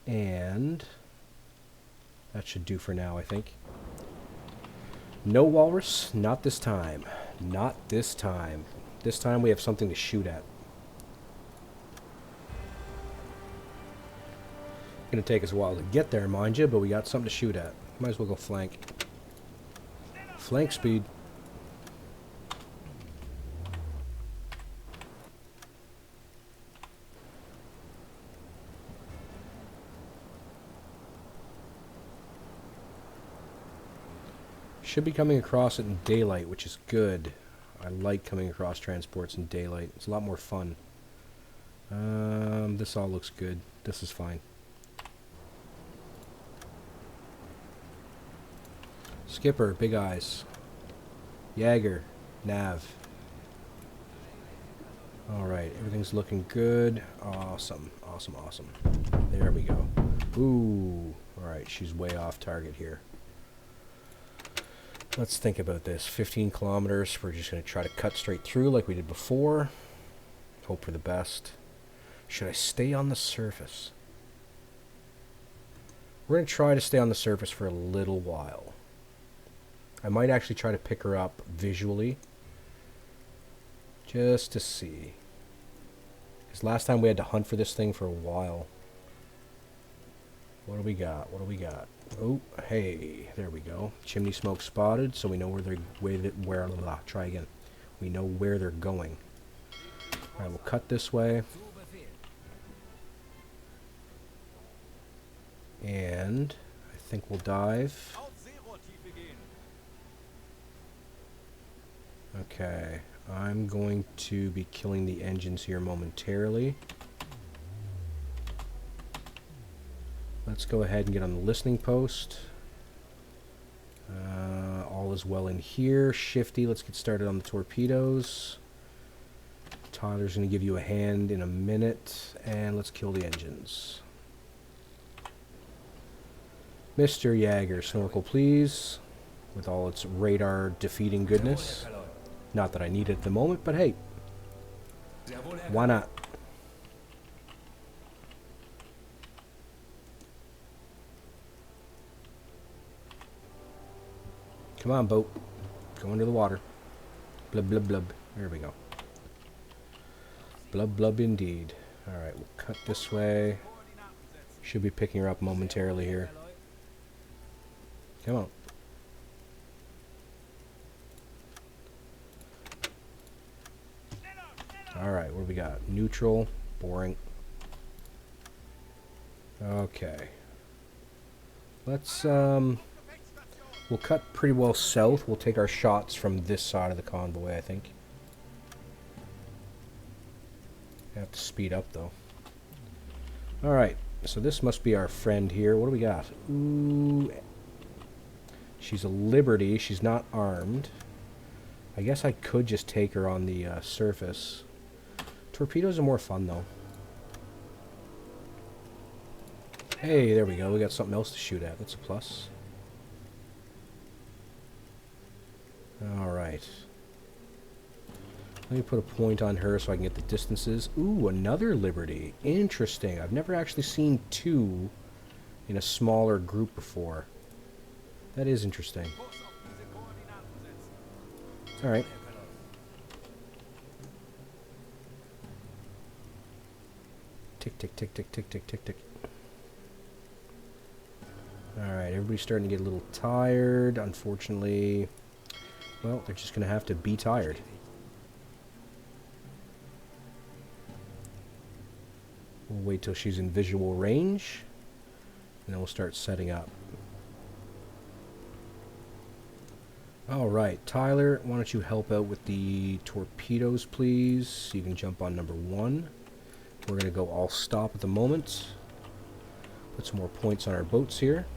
And that should do for now, I think. No Walrus, not this time. Not this time. This time we have something to shoot at. Gonna take us a while to get there, mind you, but we got something to shoot at. Might as well go flank. Flank speed. Should be coming across it in daylight, which is good. I like coming across transports in daylight. It's a lot more fun. This all looks good. This is fine. Skipper, big eyes. Jaeger, nav. Alright, everything's looking good. Awesome, awesome, awesome. There we go. Ooh, alright, she's way off target here. Let's think about this. 15 kilometers. We're just going to try to cut straight through like we did before. Hope for the best. Should I stay on the surface? We're going to try to stay on the surface for a little while. I might actually try to pick her up visually. Just to see. Because last time we had to hunt for this thing for a while. What do we got? What do we got? Oh, hey, there we go. Chimney smoke spotted, so we know where they're try again. We know where they're going. All right, we'll cut this way. And I think we'll dive. Okay, I'm going to be killing the engines here momentarily. Let's go ahead and get on the listening post. All is well in here. Shifty, let's get started on the torpedoes. Tyler's going to give you a hand in a minute, and let's kill the engines. Mr. Jaeger, snorkel please, with all its radar defeating goodness. Not that I need it at the moment, but hey, why not? Come on, boat. Go into the water. Blub, blub, blub. There we go. Blub, blub indeed. Alright, we'll cut this way. Should be picking her up momentarily here. Come on. Alright, what do we got? Neutral. Boring. Okay. Let's, we'll cut pretty well south. We'll take our shots from this side of the convoy, I think. Have to speed up, though. Alright, so this must be our friend here. What do we got? Ooh. She's a Liberty. She's not armed. I guess I could just take her on the surface. Torpedoes are more fun, though. Hey, there we go. We got something else to shoot at. That's a plus. Alright. Let me put a point on her so I can get the distances. Ooh, another Liberty. Interesting. I've never actually seen two in a smaller group before. That is interesting. Alright. Tick, tick, tick, tick, tick, tick, tick, tick. Alright, everybody's starting to get a little tired. Unfortunately, well, they're just going to have to be tired. We'll wait till she's in visual range, and then we'll start setting up. Alright, Tyler, why don't you help out with the torpedoes, please? You can jump on number 1. We're going to go all stop at the moment. Put some more points on our boats here.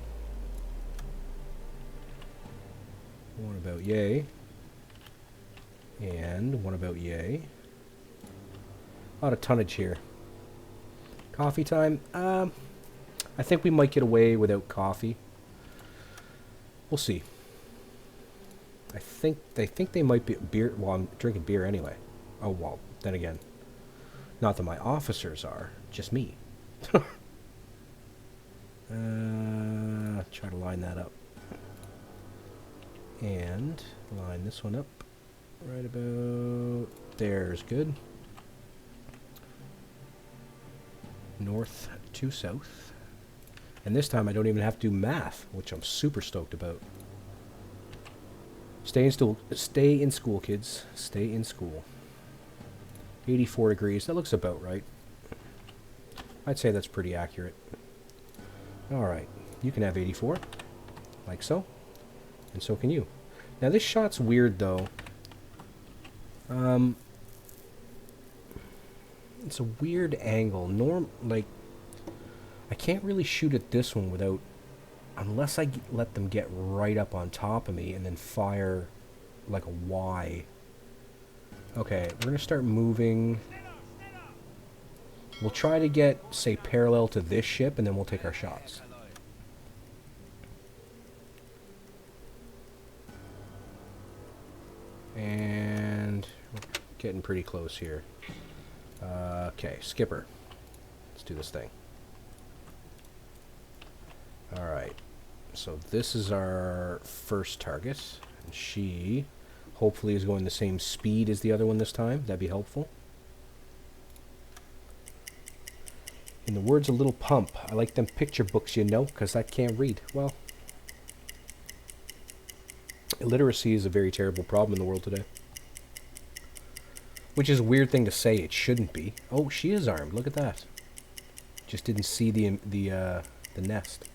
One about yay. And one about yay. A lot of tonnage here. Coffee time? I think we might get away without coffee. We'll see. I think they might be beer. Well, I'm drinking beer anyway. Oh, well, then again. Not that my officers are, just me. Try to line that up. And line this one up right about there's good. North to south. And this time I don't even have to do math, which I'm super stoked about. Stay in school, kids. Stay in school. 84 degrees. That looks about right. I'd say that's pretty accurate. Alright. You can have 84. Like so. And so can you. Now this shot's weird though. It's a weird angle. Like, I can't really shoot at this one without... Unless I let them get right up on top of me and then fire like a Y. Okay, we're going to start moving. We'll try to get, say, parallel to this ship, and then we'll take our shots. And we're getting pretty close here. Okay, skipper. Let's do this thing. Alright, so this is our first target. And she hopefully is going the same speed as the other one this time. That'd be helpful. In the words of Little Pump, I like them picture books, you know, because I can't read. Well, illiteracy is a very terrible problem in the world today. Which is a weird thing to say. It shouldn't be. Oh, she is armed. Look at that. Just didn't see the nest.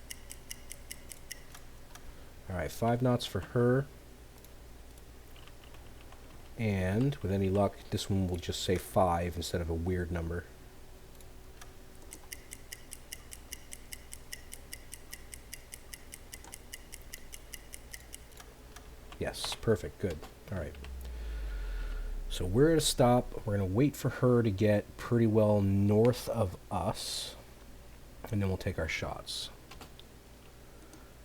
Alright, 5 knots for her. And, with any luck, this one will just say 5 instead of a weird number. Perfect. Good. All right. So we're going to stop. We're going to wait for her to get pretty well north of us. And then we'll take our shots.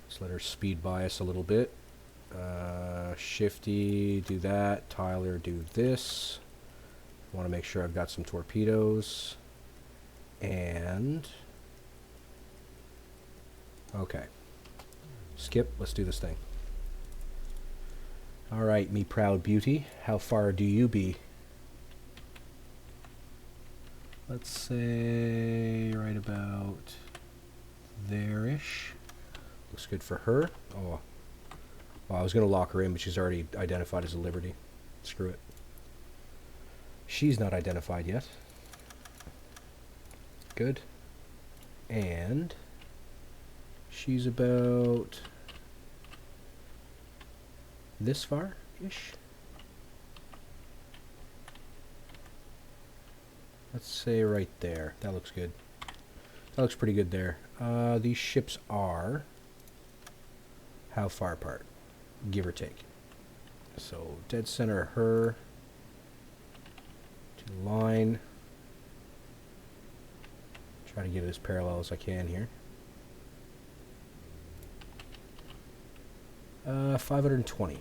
Let's let her speed by us a little bit. Shifty, do that. Tyler, do this. I want to make sure I've got some torpedoes. And... okay. Skip, let's do this thing. Alright, me proud beauty. How far do you be? Let's say right about there-ish. Looks good for her. Oh, well, I was going to lock her in, but she's already identified as a Liberty. Screw it. She's not identified yet. Good. And she's about this far-ish. Let's say right there. That looks good. That looks pretty good there. These ships are how far apart? Give or take. So dead center her to the line. Try to get it as parallel as I can here. 520.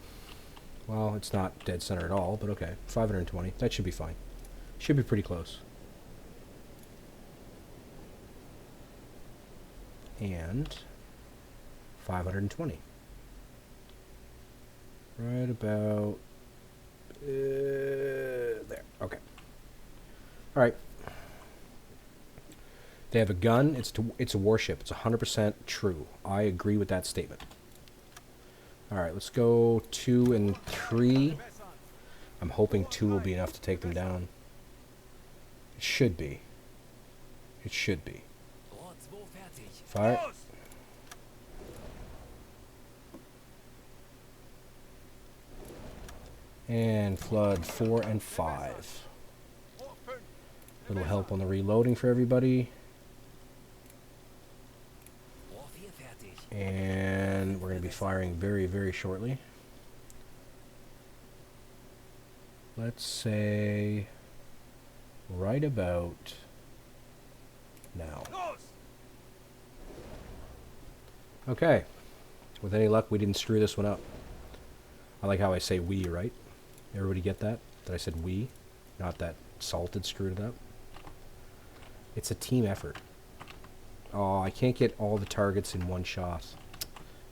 Well, it's not dead center at all, but okay. 520. That should be fine. Should be pretty close. And 520. Right about there. Okay. All right. They have a gun. It's a warship. It's 100% true. I agree with that statement. All right, let's go 2 and 3. I'm hoping 2 will be enough to take them down. It should be. It should be. Fire. And flood 4 and 5. Little help on the reloading for everybody. And we're going to be firing very, very shortly. Let's say right about now. Okay. With any luck, we didn't screw this one up. I like how I say we, right? Everybody get that? That I said we, not that Salted screwed it up. It's a team effort. Oh, I can't get all the targets in one shot.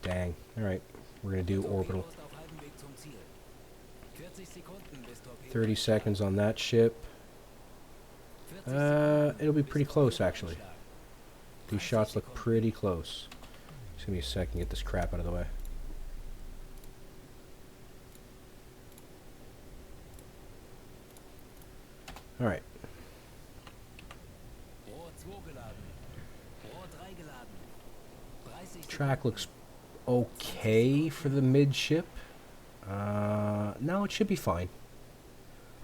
Dang. Alright, we're going to do orbital. 30 seconds on that ship. It'll be pretty close, actually. These shots look pretty close. Just give me a second to get this crap out of the way. Alright. Track looks okay for the midship. No, it should be fine.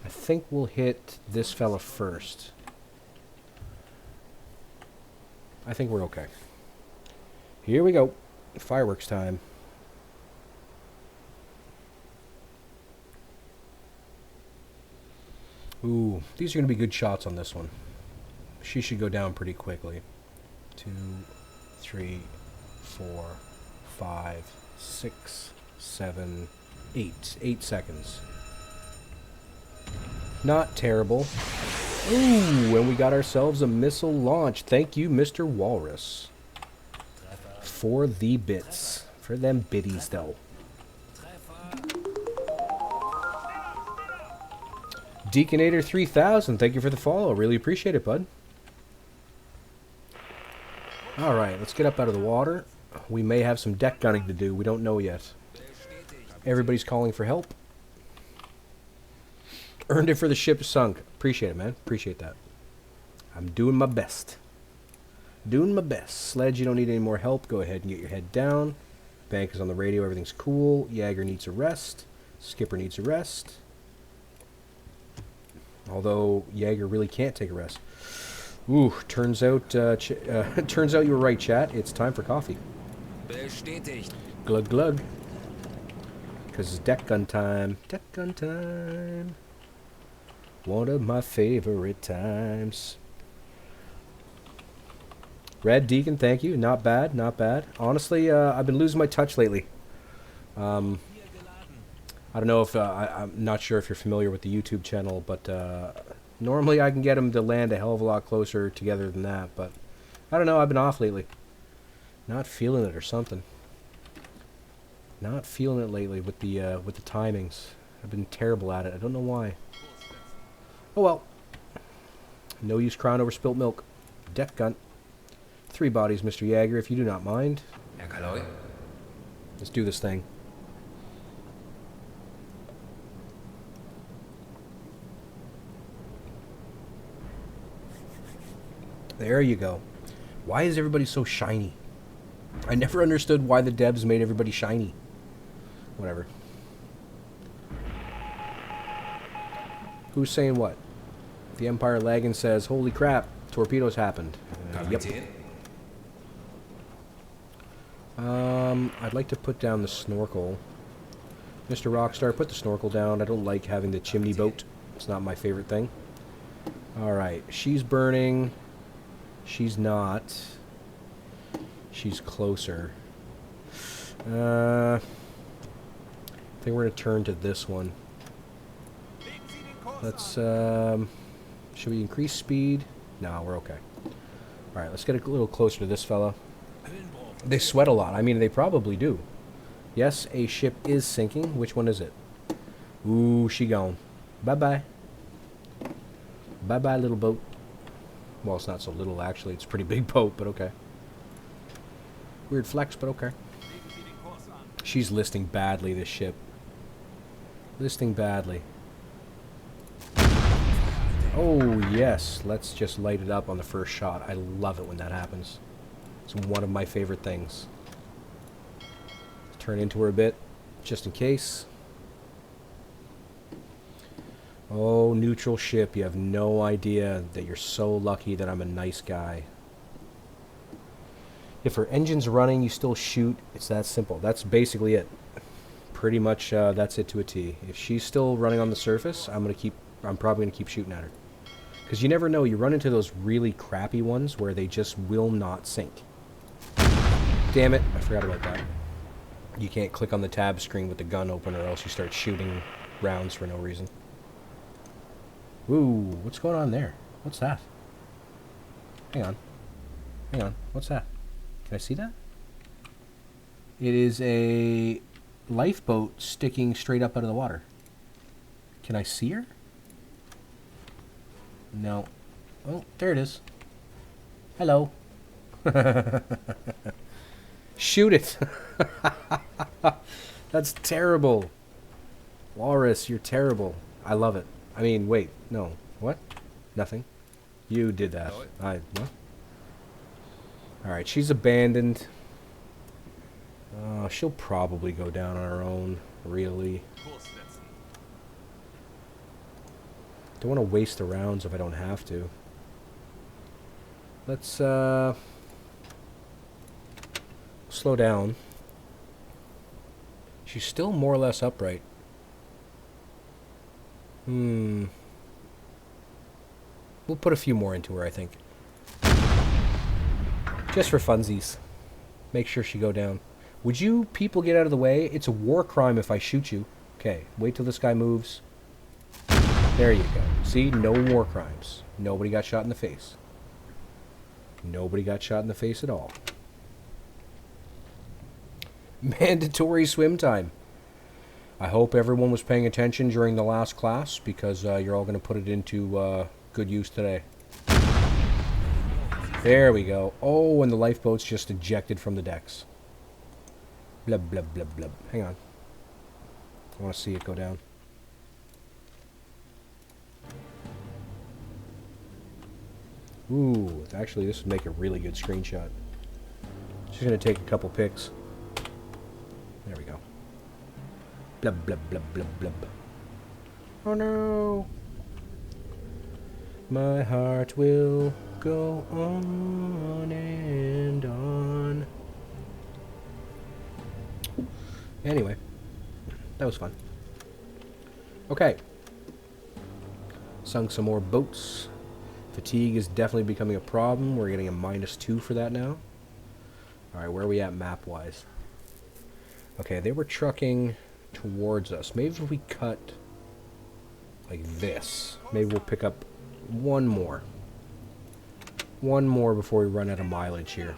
I think we'll hit this fella first. I think we're okay. Here we go. Fireworks time. Ooh, these are going to be good shots on this one. She should go down pretty quickly. 2, 3, 4, 5, 6, 7, 8. 8 seconds. Not terrible. Ooh, and we got ourselves a missile launch. Thank you, Mr. Walrus. For the bits. For them biddies, though. Deaconator 3000, thank you for the follow. Really appreciate it, bud. Alright, let's get up out of the water. We may have some deck gunning to do. We don't know yet. Everybody's calling for help. Earned it for the ship sunk. Appreciate it, man. Appreciate that. I'm doing my best. Doing my best. Sledge, you don't need any more help. Go ahead and get your head down. Bank is on the radio. Everything's cool. Jaeger needs a rest. Skipper needs a rest. Although Jaeger really can't take a rest. Ooh, turns out turns out you were right, chat. It's time for coffee. Bestätigt. Glug glug. Because it's deck gun time. Deck gun time. One of my favorite times. Red Deacon, thank you. Not bad, not bad. Honestly, I've been losing my touch lately. I don't know if I'm not sure if you're familiar with the YouTube channel, but normally I can get them to land a hell of a lot closer together than that. But I don't know. I've been off lately. Not feeling it or something. Not feeling it lately with the timings. I've been terrible at it. I don't know why. Oh well. No use crying over spilt milk. Deck gun. 3 bodies, Mr. Jaeger, if you do not mind. Let's do this thing. There you go. Why is everybody so shiny? I never understood why the devs made everybody shiny. Whatever. Who's saying what? The Empire Laggin says, holy crap, torpedoes happened. Yep. I'd like to put down the snorkel. Mr. Rockstar, put the snorkel down. I don't like having the chimney boat. It's not my favorite thing. Alright, she's burning. She's not. She's closer. I think we're going to turn to this one. Let's, should we increase speed? No, we're okay. Alright, let's get a little closer to this fella. They sweat a lot. I mean, they probably do. Yes, a ship is sinking. Which one is it? Ooh, she gone. Bye-bye. Bye-bye, little boat. Well, it's not so little, actually. It's a pretty big boat, but okay. Weird flex, but okay. She's listing badly, this ship. Listing badly. Oh, yes. Let's just light it up on the first shot. I love it when that happens. It's one of my favorite things. Turn into her a bit, just in case. Oh, neutral ship. You have no idea that you're so lucky that I'm a nice guy. If her engine's running, you still shoot. It's that simple. That's basically it. Pretty much, that's it to a T. If she's still running on the surface, I'm probably gonna keep shooting at her. Because you never know. You run into those really crappy ones where they just will not sink. Damn it! I forgot about that. You can't click on the tab screen with the gun open, or else you start shooting rounds for no reason. Ooh, what's going on there? What's that? Hang on. Hang on. What's that? Can I see that? It is a lifeboat sticking straight up out of the water. Can I see her? No. Oh, there it is. Hello. Shoot it. That's terrible. Walrus, you're terrible. I love it. I mean, wait. No. What? Nothing. You did that. What? Alright, she's abandoned. She'll probably go down on her own, really. Don't want to waste the rounds if I don't have to. Let's, slow down. She's still more or less upright. We'll put a few more into her, I think. Just for funsies. Make sure she go down. Would you people get out of the way? It's a war crime if I shoot you. Okay, wait till this guy moves. There you go. See, no war crimes. Nobody got shot in the face. Nobody got shot in the face at all. Mandatory swim time. I hope everyone was paying attention during the last class, because you're all going to put it into good use today. There we go. Oh, and the lifeboat's just ejected from the decks. Blub, blub, blub, blub. Hang on. I want to see it go down. Ooh, actually this would make a really good screenshot. Just going to take a couple pics. There we go. Blub, blub, blub, blub, blub. Oh no! My heart will go on and on. Anyway. That was fun. Okay. Sunk some more boats. Fatigue is definitely becoming a problem. We're getting a -2 for that now. Alright, where are we at map-wise? Okay, they were trucking towards us. Maybe if we cut like this, maybe we'll pick up one more. One more before we run out of mileage here.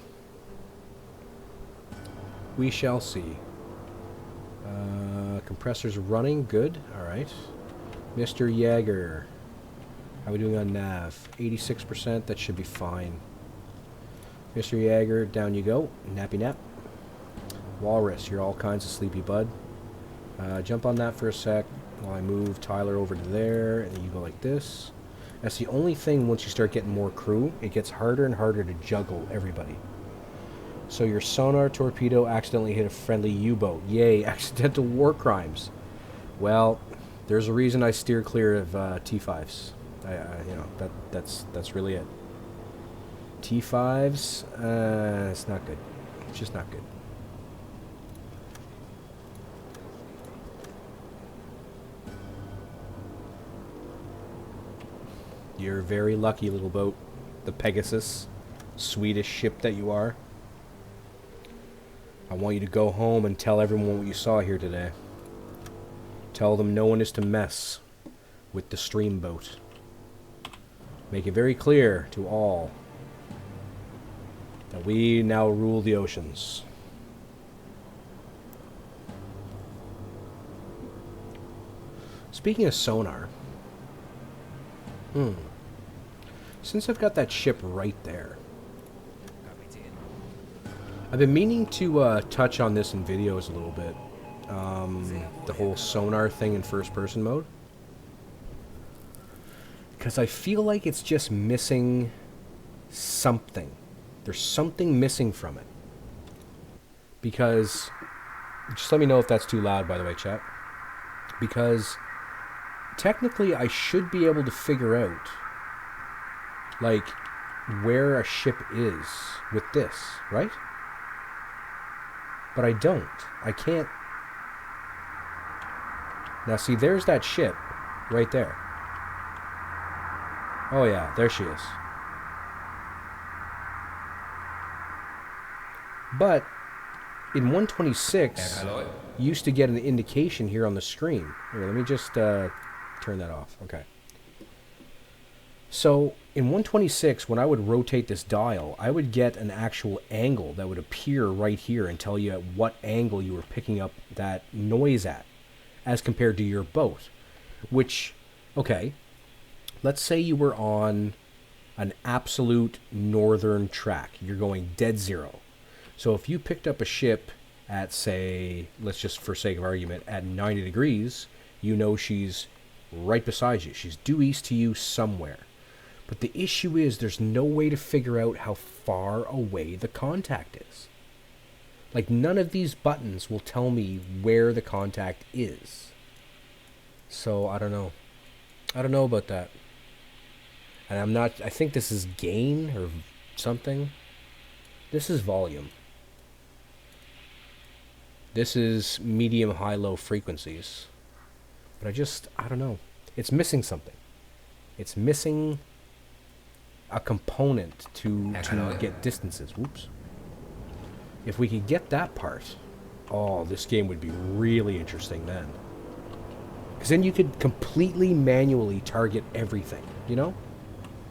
We shall see. Compressor's running. Good. Alright. Mr. Jaeger. How are we doing on nav? 86%. That should be fine. Mr. Jaeger, down you go. Nappy nap. Walrus, you're all kinds of sleepy, bud. Jump on that for a sec while I move Tyler over to there, and then you go like this. That's the only thing, once you start getting more crew, it gets harder and harder to juggle everybody. So your sonar torpedo accidentally hit a friendly U-boat. Yay, accidental war crimes. Well, there's a reason I steer clear of T5s. You know, that's really it. T5s, it's not good. It's just not good. You're very lucky, little boat. The Pegasus, Swedish ship that you are. I want you to go home and tell everyone what you saw here today. Tell them no one is to mess with the streamboat. Make it very clear to all that we now rule the oceans. Speaking of sonar, since I've got that ship right there, I've been meaning to touch on this in videos a little bit. The whole sonar thing in first-person mode. Because I feel like it's just missing something. There's something missing from it. Because, just let me know if that's too loud, by the way, chat. Because, technically, I should be able to figure out, like, where a ship is with this, right? But I don't. I can't. Now, see, there's that ship right there. Oh, yeah, there she is. But in 126, you used to get an indication here on the screen. Here, let me just turn that off. Okay. So in 126, when I would rotate this dial, I would get an actual angle that would appear right here and tell you at what angle you were picking up that noise at, as compared to your boat. Which, okay, let's say you were on an absolute northern track. You're going dead zero. So if you picked up a ship at, say, let's just for sake of argument, at 90 degrees, you know she's right beside you. She's due east to you somewhere. But the issue is there's no way to figure out how far away the contact is. Like, none of these buttons will tell me where the contact is. So, I don't know. I don't know about that. And I'm not... I think this is gain or something. This is volume. This is medium, high, low frequencies. But I don't know. It's missing something. It's missing a component to get distances. Whoops. If we could get that part, oh, this game would be really interesting then. Because then you could completely manually target everything, you know?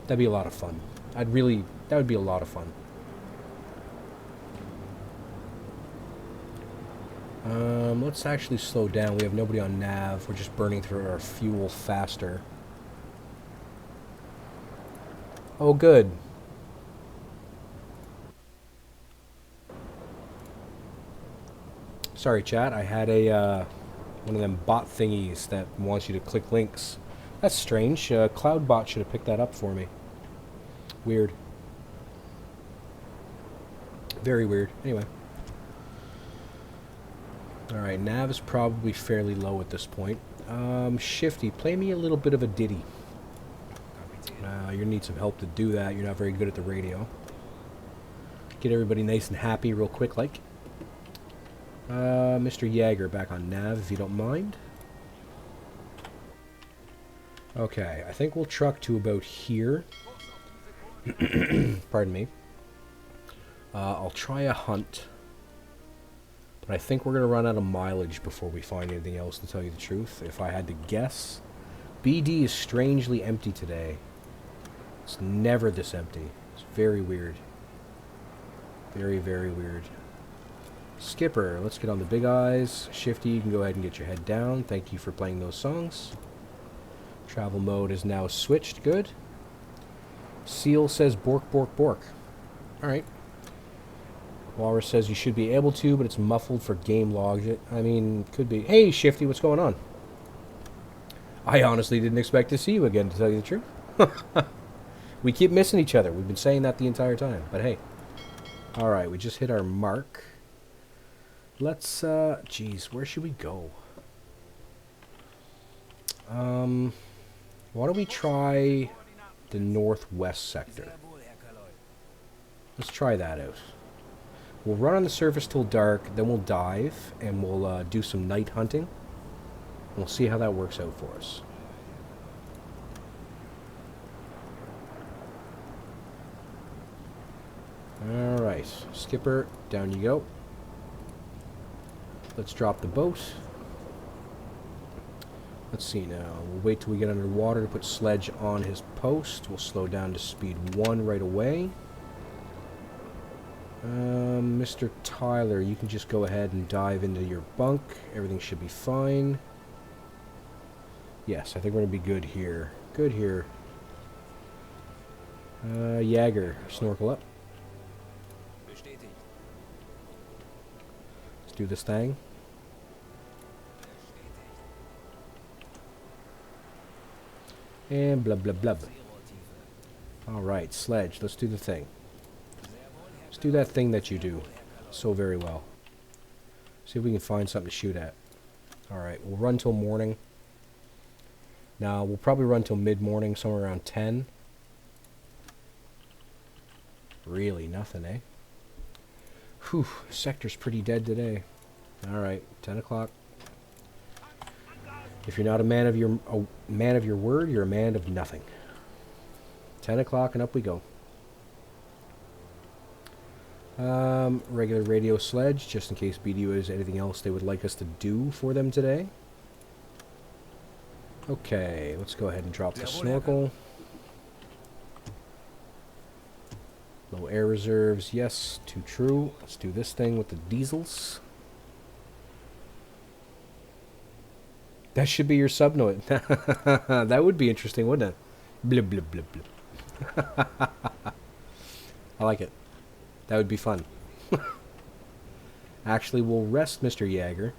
That'd be a lot of fun. That would be a lot of fun. Let's actually slow down. We have nobody on nav. We're just burning through our fuel faster. Oh, good. Sorry, chat. I had a one of them bot thingies that wants you to click links. That's strange. Cloudbot should have picked that up for me. Weird. Very weird. Anyway. Alright, nav is probably fairly low at this point. Shifty, play me a little bit of a ditty. You need some help to do that. You're not very good at the radio. Get everybody nice and happy real quick, like. Mr. Jaeger, back on nav, if you don't mind. Okay, I think we'll truck to about here. Pardon me. I'll try a hunt. But I think we're going to run out of mileage before we find anything else, to tell you the truth. If I had to guess. BD is strangely empty today. It's never this empty. It's very weird. Very, very weird. Skipper, let's get on the big eyes. Shifty, you can go ahead and get your head down. Thank you for playing those songs. Travel mode is now switched. Good. Seal says bork, bork, bork. Alright. Walrus says you should be able to, but it's muffled for game logs. I mean, could be. Hey, Shifty, what's going on? I honestly didn't expect to see you again, to tell you the truth. We keep missing each other. We've been saying that the entire time. But hey. Alright, we just hit our mark. Let's, geez, where should we go? Why don't we try the northwest sector? Let's try that out. We'll run on the surface till dark, then we'll dive, and we'll do some night hunting. And we'll see how that works out for us. Alright, Skipper, down you go. Let's drop the boat. Let's see now. We'll wait till we get underwater to put Sledge on his post. We'll slow down to speed 1 right away. Mr. Tyler, you can just go ahead and dive into your bunk. Everything should be fine. Yes, I think we're going to be good here. Good here. Jaeger, snorkel up. Let's do this thing. And blub blub blub. Alright, Sledge, let's do the thing. Let's do that thing that you do so very well. See if we can find something to shoot at. Alright, we'll run till morning. Now, we'll probably run till mid-morning, somewhere around 10. Really, nothing, eh? Whew, sector's pretty dead today. Alright, 10 o'clock. If you're not a man of your word, you're a man of nothing. 10 o'clock and up we go. Regular radio Sledge, just in case BDU has anything else they would like us to do for them today. Okay, let's go ahead and drop the snorkel. Low air reserves, yes, too true. Let's do this thing with the diesels. That should be your subnote. That would be interesting, wouldn't it? Blip, blip, blip, blip. I like it. That would be fun. Actually, we'll rest Mr. Jaeger.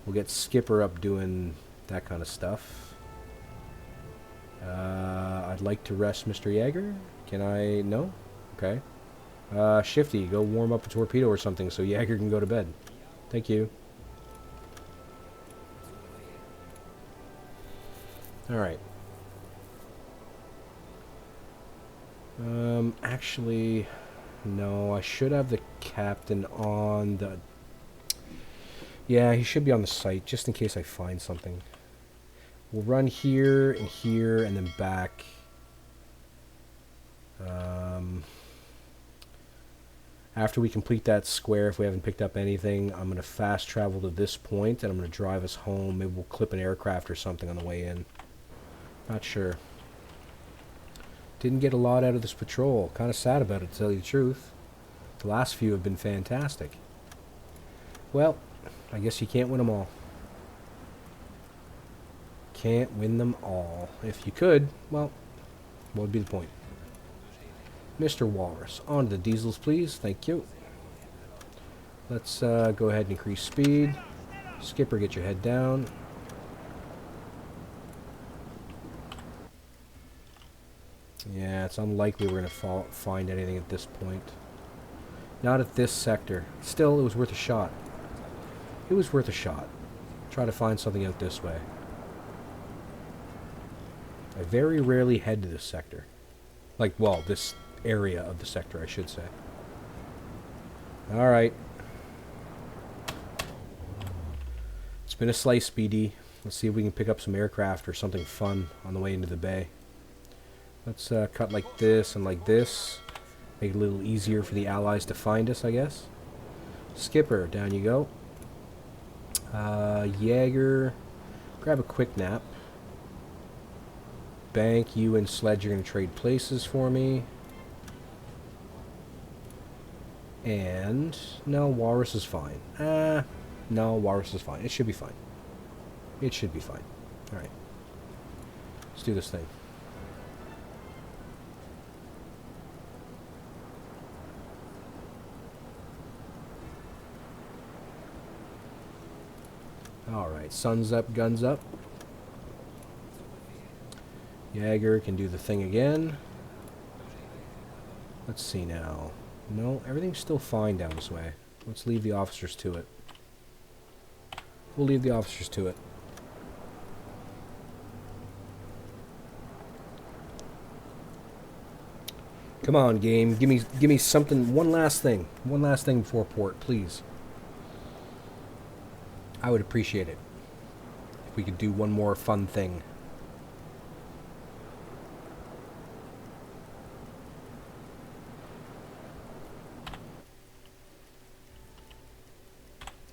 We'll get Skipper up doing that kind of stuff. I'd like to rest Mr. Jaeger. Can I? No? Okay. Shifty, go warm up a torpedo or something so Jaeger can go to bed. Thank you. Alright. Actually, no, I should have the captain on the... Yeah, he should be on the site, just in case I find something. We'll run here, and then back. After we complete that square, if we haven't picked up anything, I'm going to fast travel to this point, and I'm going to drive us home. Maybe we'll clip an aircraft or something on the way in. Not sure. Didn't get a lot out of this patrol. Kind of sad about it, to tell you the truth. The last few have been fantastic. Well, I guess you can't win them all. Can't win them all. If you could, well, what would be the point? Mr. Walrus, on to the diesels, please. Thank you. Let's go ahead and increase speed. Skipper, get your head down. Yeah, it's unlikely we're going to find anything at this point. Not at this sector. Still, it was worth a shot. It was worth a shot. Try to find something out this way. I very rarely head to this sector. Like, well, this area of the sector, I should say. Alright. It's been a slice, BD. Let's see if we can pick up some aircraft or something fun on the way into the bay. Let's cut like this and like this. Make it a little easier for the Allies to find us, I guess. Skipper, down you go. Jaeger, grab a quick nap. Bank, you and Sledge are going to trade places for me. And, no, Walrus is fine. No, Walrus is fine. It should be fine. It should be fine. Alright. Let's do this thing. Alright, sun's up, guns up. Jaeger can do the thing again. Let's see now. No, everything's still fine down this way. Let's leave the officers to it. We'll leave the officers to it. Come on, game. Give me something. One last thing. One last thing before port, please. I would appreciate it if we could do one more fun thing.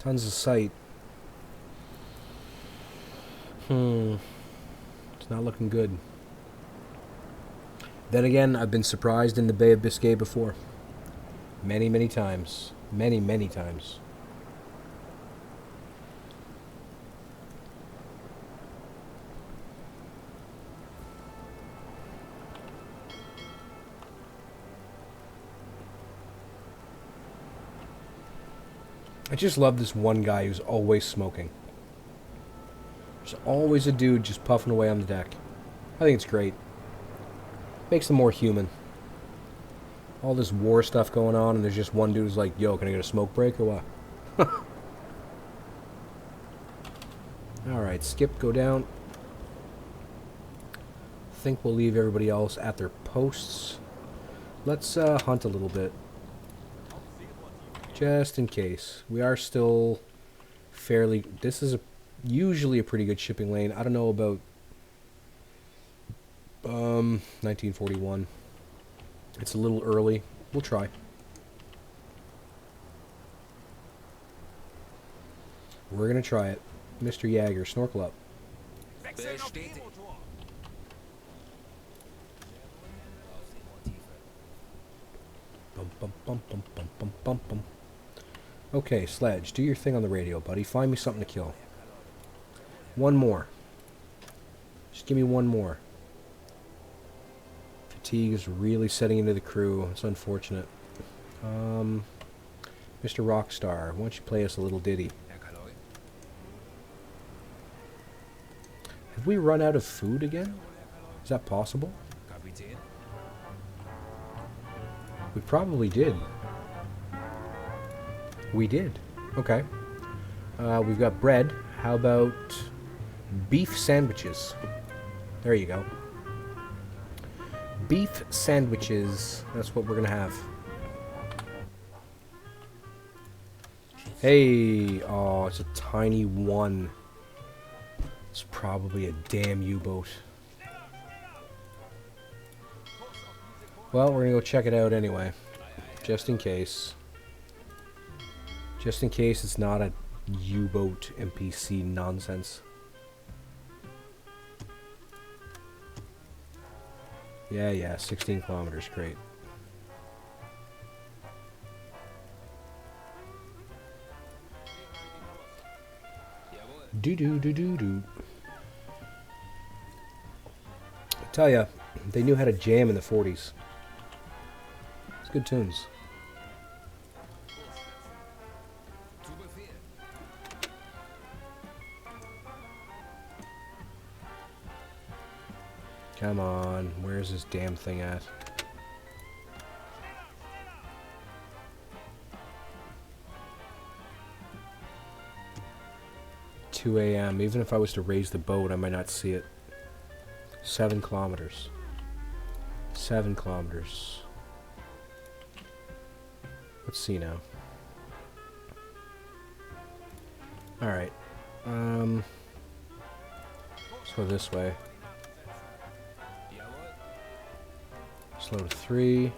Tons of sight. It's not looking good. Then again, I've been surprised in the Bay of Biscay before. Many, many times. Many, many times. I just love this one guy who's always smoking. There's always a dude just puffing away on the deck. I think it's great. Makes them more human. All this war stuff going on, and there's just one dude who's like, yo, can I get a smoke break or what? Alright, skip, go down. Think we'll leave everybody else at their posts. Let's hunt a little bit. Just in case. We are still fairly... This is usually a pretty good shipping lane. I don't know about 1941. It's a little early. We'll try. We're going to try it. Mr. Jaeger, snorkel up. Bum, bum, bum, bum, bum, bum, bum, bum. Okay, Sledge, do your thing on the radio, buddy. Find me something to kill. One more. Just give me one more. Fatigue is really setting into the crew. It's unfortunate. Mr. Rockstar, why don't you play us a little ditty? Have we run out of food again? Is that possible? We probably did. We did. Okay. We've got bread. How about beef sandwiches? There you go. Beef sandwiches. That's what we're going to have. Hey. Oh, it's a tiny one. It's probably a damn U-boat. Well, we're going to go check it out anyway. Just in case. Just in case it's not a U-boat NPC nonsense. Yeah, 16 kilometers, great. Do. I tell ya, they knew how to jam in the 40s. It's good tunes. Come on, where's this damn thing at? $2 a.m. Even if I was to raise the boat, I might not see it. 7 kilometers. 7 kilometers. Let's see now. Alright. Let's go this way. Slow to 3.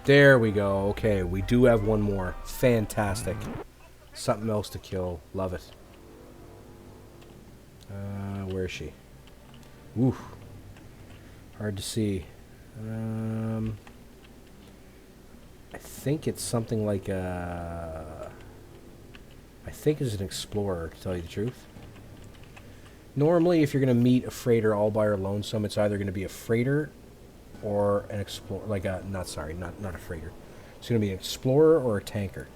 There we go. Okay, we do have one more. Fantastic. Something else to kill. Love it. Where is she? Woo. Hard to see. I think it's something like a... I think it's an explorer, to tell you the truth. Normally, if you're going to meet a freighter all by her lonesome, it's either going to be a freighter or an explorer. Like a... Not a freighter. It's going to be an explorer or a tanker.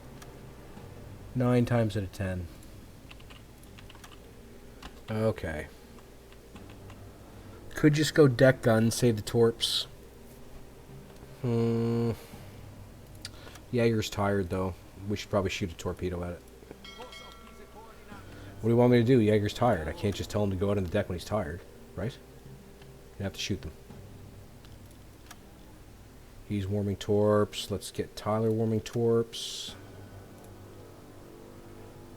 9 times out of 10. Okay. Could just go deck gun, save the torps. Jaeger's tired, though. We should probably shoot a torpedo at it. What do you want me to do? Jaeger's tired. I can't just tell him to go out on the deck when he's tired, right? You have to shoot them. He's warming torps. Let's get Tyler warming torps.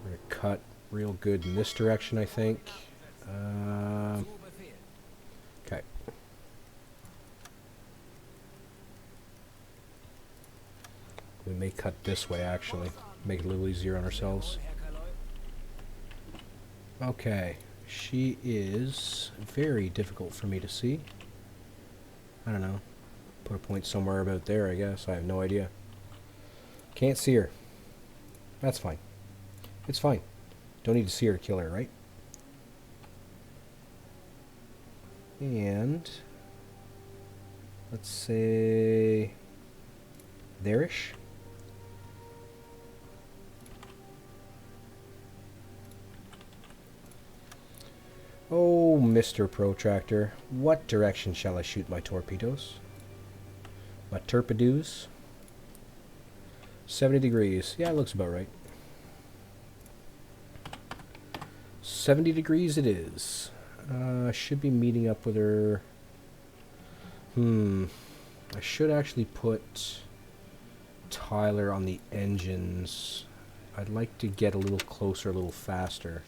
We're going to cut real good in this direction, I think. Okay. We may cut this way, actually. Make it a little easier on ourselves. Okay. She is very difficult for me to see. I don't know. Put a point somewhere about there, I guess. I have no idea. Can't see her. That's fine. It's fine. Don't need to see her to kill her, right? And let's say there-ish. Oh, Mr. Protractor, what direction shall I shoot my torpedoes? My torpedoes? 70 degrees. Yeah, it looks about right. 70 degrees it is. Should be meeting up with her. I should actually put Tyler on the engines. I'd like to get a little closer, a little faster.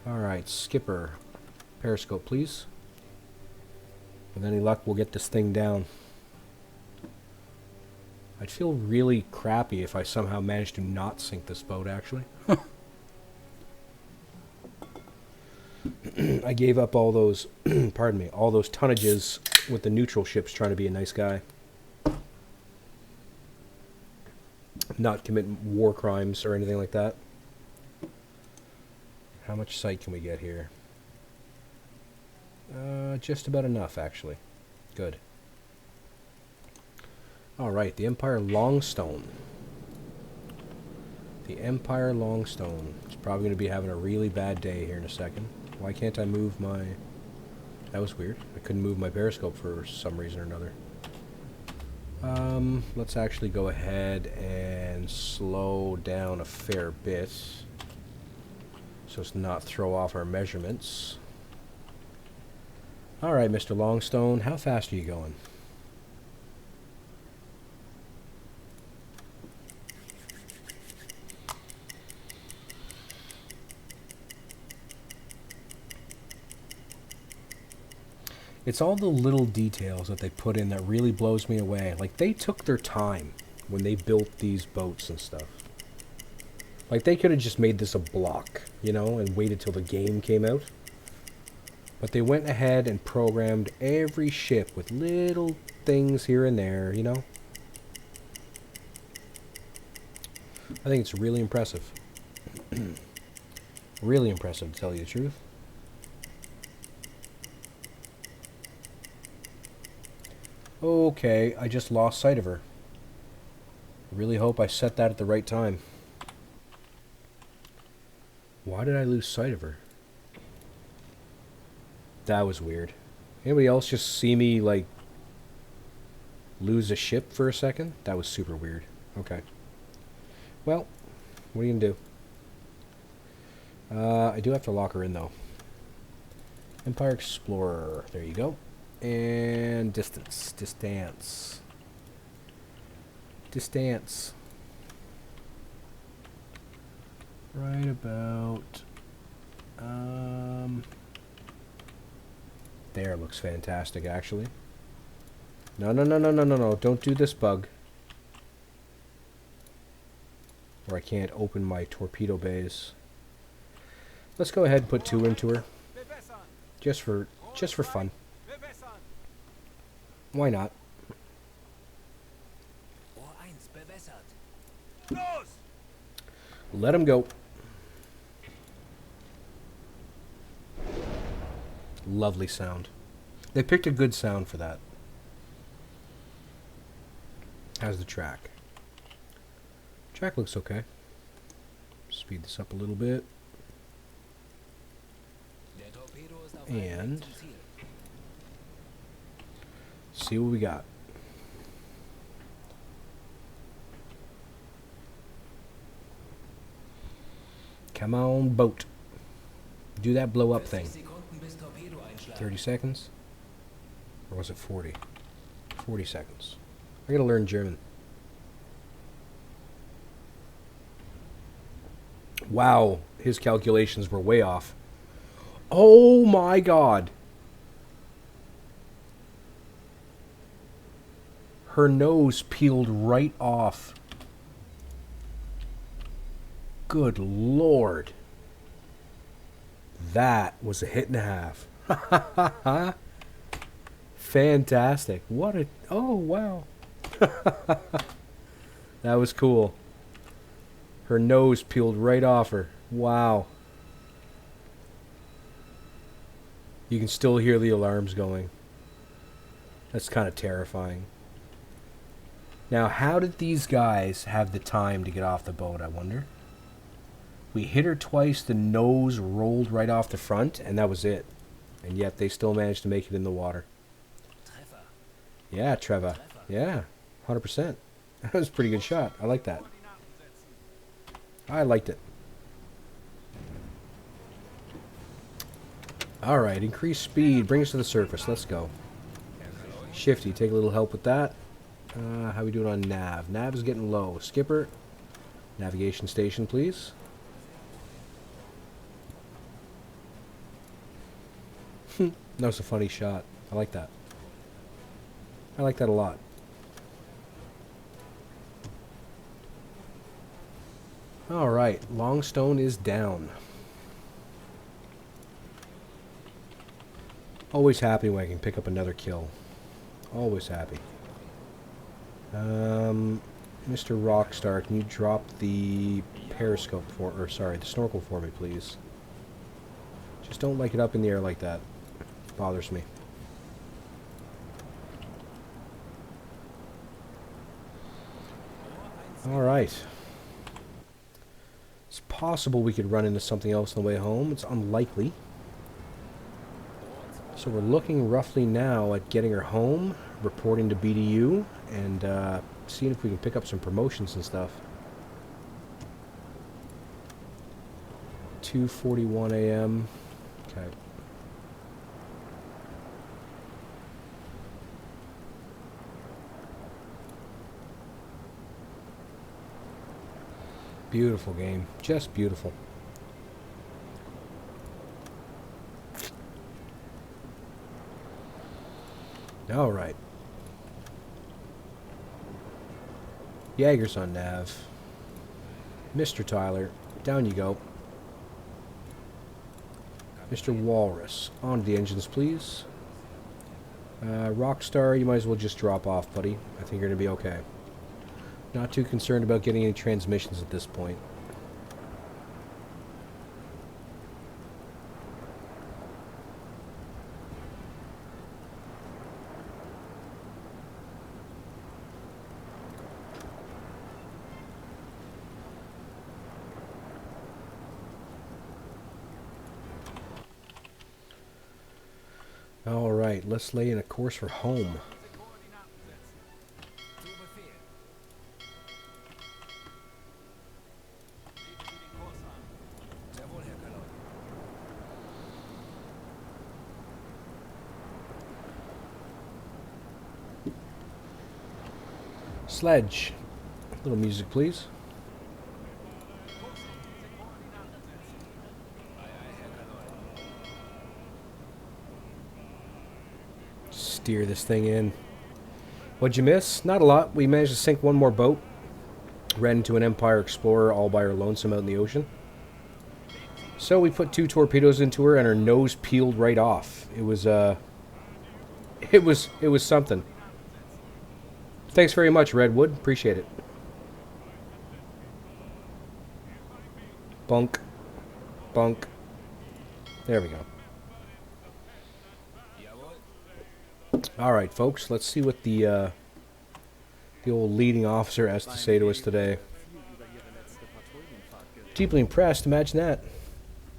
Alright, Skipper. Periscope, please. With any luck, we'll get this thing down. I'd feel really crappy if I somehow managed to not sink this boat, actually. I gave up all those, pardon me, all those tonnages with the neutral ships trying to be a nice guy. Not commit war crimes or anything like that. How much sight can we get here? Just about enough, actually. Good. Alright, the Empire Longstone. The Empire Longstone. It's probably going to be having a really bad day here in a second. Why can't I move my... That was weird. I couldn't move my periscope for some reason or another. Let's actually go ahead and slow down a fair bit, so as to not throw off our measurements. Alright, Mr. Longstone, how fast are you going? It's all the little details that they put in that really blows me away. Like, they took their time when they built these boats and stuff. Like, they could have just made this a block, you know, and waited till the game came out. But they went ahead and programmed every ship with little things here and there, you know. I think it's really impressive. Really impressive, to tell you the truth. Okay, I just lost sight of her. I really hope I set that at the right time. Why did I lose sight of her? That was weird. Anybody else just see me, like, lose a ship for a second? That was super weird. Okay. Well, what are you gonna do? I do have to lock her in, though. Empire Explorer. There you go. And distance. Distance. Distance. Right about... there looks fantastic, actually. No, no, no, no, no, no, no. Don't do this, bug. Or I can't open my torpedo bays. Let's go ahead and put 2 into her. Just for fun. Why not? Let him go. Lovely sound. They picked a good sound for that. How's the track? Track looks okay. Speed this up a little bit. And see what we got. Come on, boat. Do that blow up thing. 30 seconds? Or was it 40? 40 seconds. I gotta learn German. Wow, his calculations were way off. Oh my god. Her nose peeled right off. Good lord. That was a hit and a half. Fantastic. What a... oh, wow. That was cool. Her nose peeled right off her. Wow. You can still hear the alarms going. That's kind of terrifying. Now, how did these guys have the time to get off the boat, I wonder? We hit her twice, the nose rolled right off the front, and that was it. And yet they still managed to make it in the water. Treffer. Yeah, Trevor. Yeah, 100%. That was a pretty good shot. I like that. I liked it. Alright, increase speed. Bring us to the surface. Let's go. Shifty, take a little help with that. How we doing on nav? Nav is getting low. Skipper, navigation station, please. That was a funny shot. I like that. I like that a lot. Alright, Longstone is down. Always happy when I can pick up another kill. Always happy. Mr. Rockstar, can you drop the periscope for, or sorry, the snorkel for me, please? Just don't like it up in the air like that. It bothers me. Alright. It's possible we could run into something else on the way home. It's unlikely. So we're looking roughly now at getting her home, reporting to BDU, and seeing if we can pick up some promotions and stuff. 2:41 a.m. Okay. Beautiful game. Just beautiful. All right. Jaeger's on nav. Mr. Tyler, down you go. Mr. Walrus, on to the engines, please. Rockstar, you might as well just drop off, buddy. I think you're going to be okay. Not too concerned about getting any transmissions at this point. Alright, let's lay in a course for home. Sledge. A little music, please. Steer this thing in. What'd you miss? Not a lot. We managed to sink one more boat. Ran into an Empire Explorer all by her lonesome out in the ocean. So we put 2 torpedoes into her and her nose peeled right off. It was something. Thanks very much, Redwood. Appreciate it. Bunk. Bunk. There we go. Alright, folks. Let's see what the old leading officer has to say to us today. Deeply impressed. Imagine that.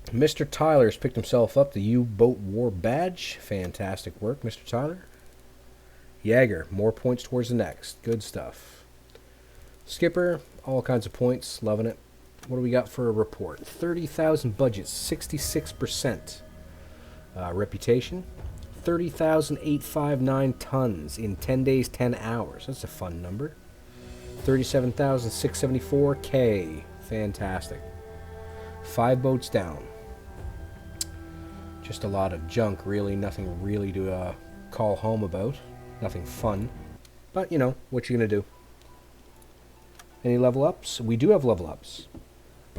Mr. Tyler's picked himself up the U-Boat War Badge. Fantastic work, Mr. Tyler. Jaeger, more points towards the next. Good stuff. Skipper, all kinds of points. Loving it. What do we got for a report? 30,000 budget, 66%. Reputation, 30,859 tons in 10 days, 10 hours. That's a fun number. 37,674 K. Fantastic. 5 boats down. Just a lot of junk, really. Nothing really to call home about. Nothing fun. But, you know, what you gonna do? Any level ups? We do have level ups.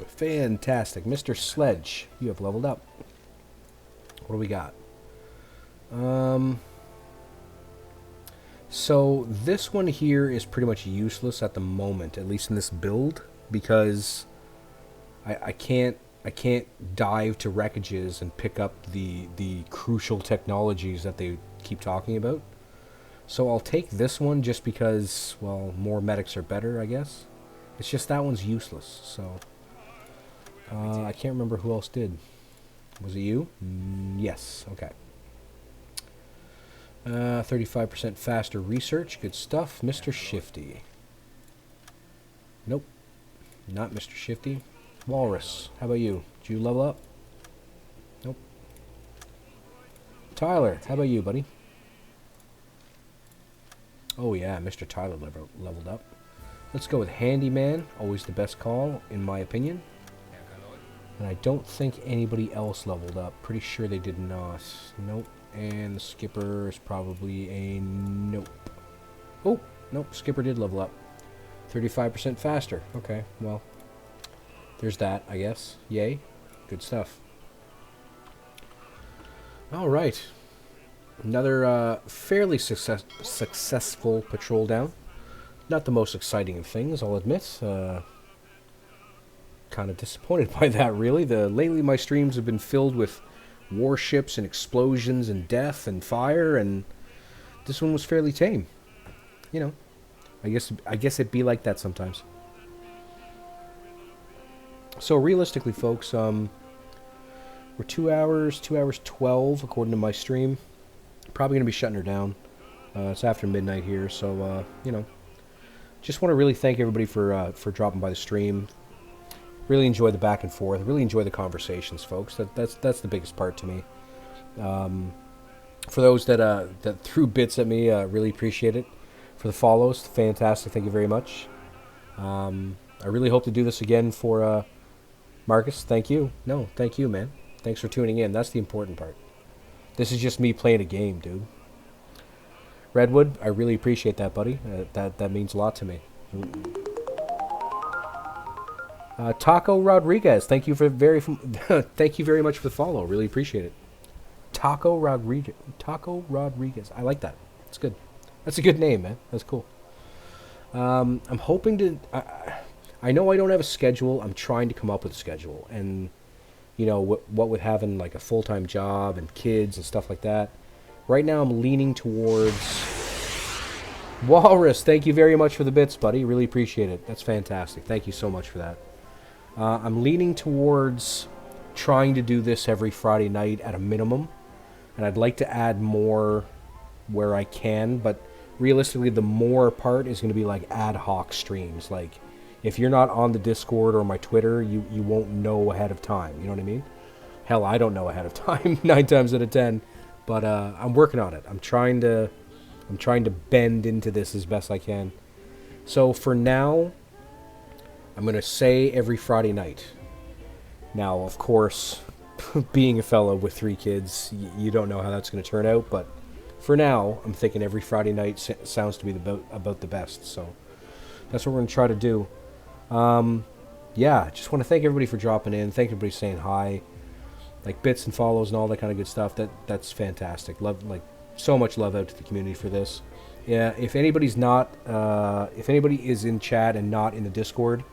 Fantastic. Mr. Sledge, you have leveled up. What do we got? So this one here is pretty much useless at the moment, at least in this build, because I can't dive to wreckages and pick up the crucial technologies that they keep talking about. So I'll take this one just because, well, more medics are better, I guess. It's just that one's useless, so... I can't remember who else did. Was it you? Yes, okay. 35% faster research, good stuff. Mr. Shifty. Nope, not Mr. Shifty. Walrus, how about you? Did you level up? Nope. Tyler, how about you, buddy? Oh yeah, Mr. Tyler leveled up. Let's go with Handyman, always the best call, in my opinion. And I don't think anybody else leveled up. Pretty sure they did not. Nope. And the Skipper is probably a nope. Oh, nope, Skipper did level up. 35% faster. Okay, well, there's that, I guess. Yay. Good stuff. Alright. Another fairly successful patrol down. Not the most exciting of things, I'll admit. Kind of disappointed by that, really. Lately my streams have been filled with warships and explosions and death and fire, and this one was fairly tame. You know, I guess it'd be like that sometimes. So realistically, folks, we're 2 hours 12 according to my stream. Probably gonna be shutting her down. It's after midnight here, so you know, just want to really thank everybody for dropping by the stream. Really enjoy the back and forth. Really enjoy the conversations, folks. That's the biggest part to me. For those that threw bits at me, really appreciate it. For the follows, fantastic. Thank you very much. I really hope to do this again for Marcus. Thank you. No, thank you, man. Thanks for tuning in. That's the important part. This is just me playing a game, dude. Redwood, I really appreciate that, buddy. That means a lot to me. Taco Rodriguez, thank you thank you very much for the follow. Really appreciate it. Taco Rodriguez. I like that. It's good. That's a good name, man. That's cool. I'm hoping to. I know I don't have a schedule. I'm trying to come up with a schedule, and you know what with having like a full-time job and kids and stuff like that. Right now, I'm leaning towards Walrus. Thank you very much for the bits, buddy. Really appreciate it. That's fantastic. Thank you so much for that. I'm leaning towards trying to do this every Friday night at a minimum, and I'd like to add more where I can, but realistically the more part is going to be like ad hoc streams. Like if you're not on the Discord or my Twitter, you won't know ahead of time. You know what I mean? Hell, I don't know ahead of time 9 times out of 10, but I'm working on it. I'm trying to bend into this as best I can. So for now, I'm going to say every Friday night. Now, of course, being a fellow with 3 kids, you don't know how that's going to turn out, but for now, I'm thinking every Friday night sounds to be about the best. So that's what we're going to try to do. Yeah, just want to thank everybody for dropping in. Thank everybody for saying hi. Like bits and follows and all that kind of good stuff. That's fantastic. Love, like, so much love out to the community for this. Yeah, if anybody's not, if anybody is in chat and not in the Discord,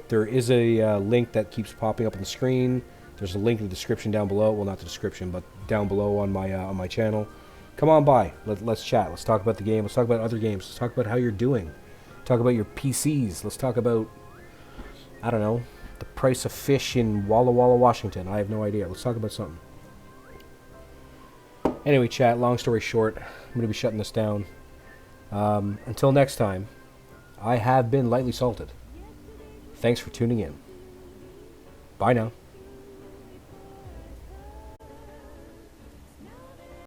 there is a link that keeps popping up on the screen. There's a link in the description down below. Well, not the description, but down below on my channel. Come on by. Let's chat. Let's talk about the game. Let's talk about other games. Let's talk about how you're doing. Talk about your PCs. Let's talk about, I don't know, the price of fish in Walla Walla, Washington. I have no idea. Let's talk about something. Anyway, chat, long story short, I'm going to be shutting this down. Until next time, I have been lightly salted. Thanks for tuning in. Bye now.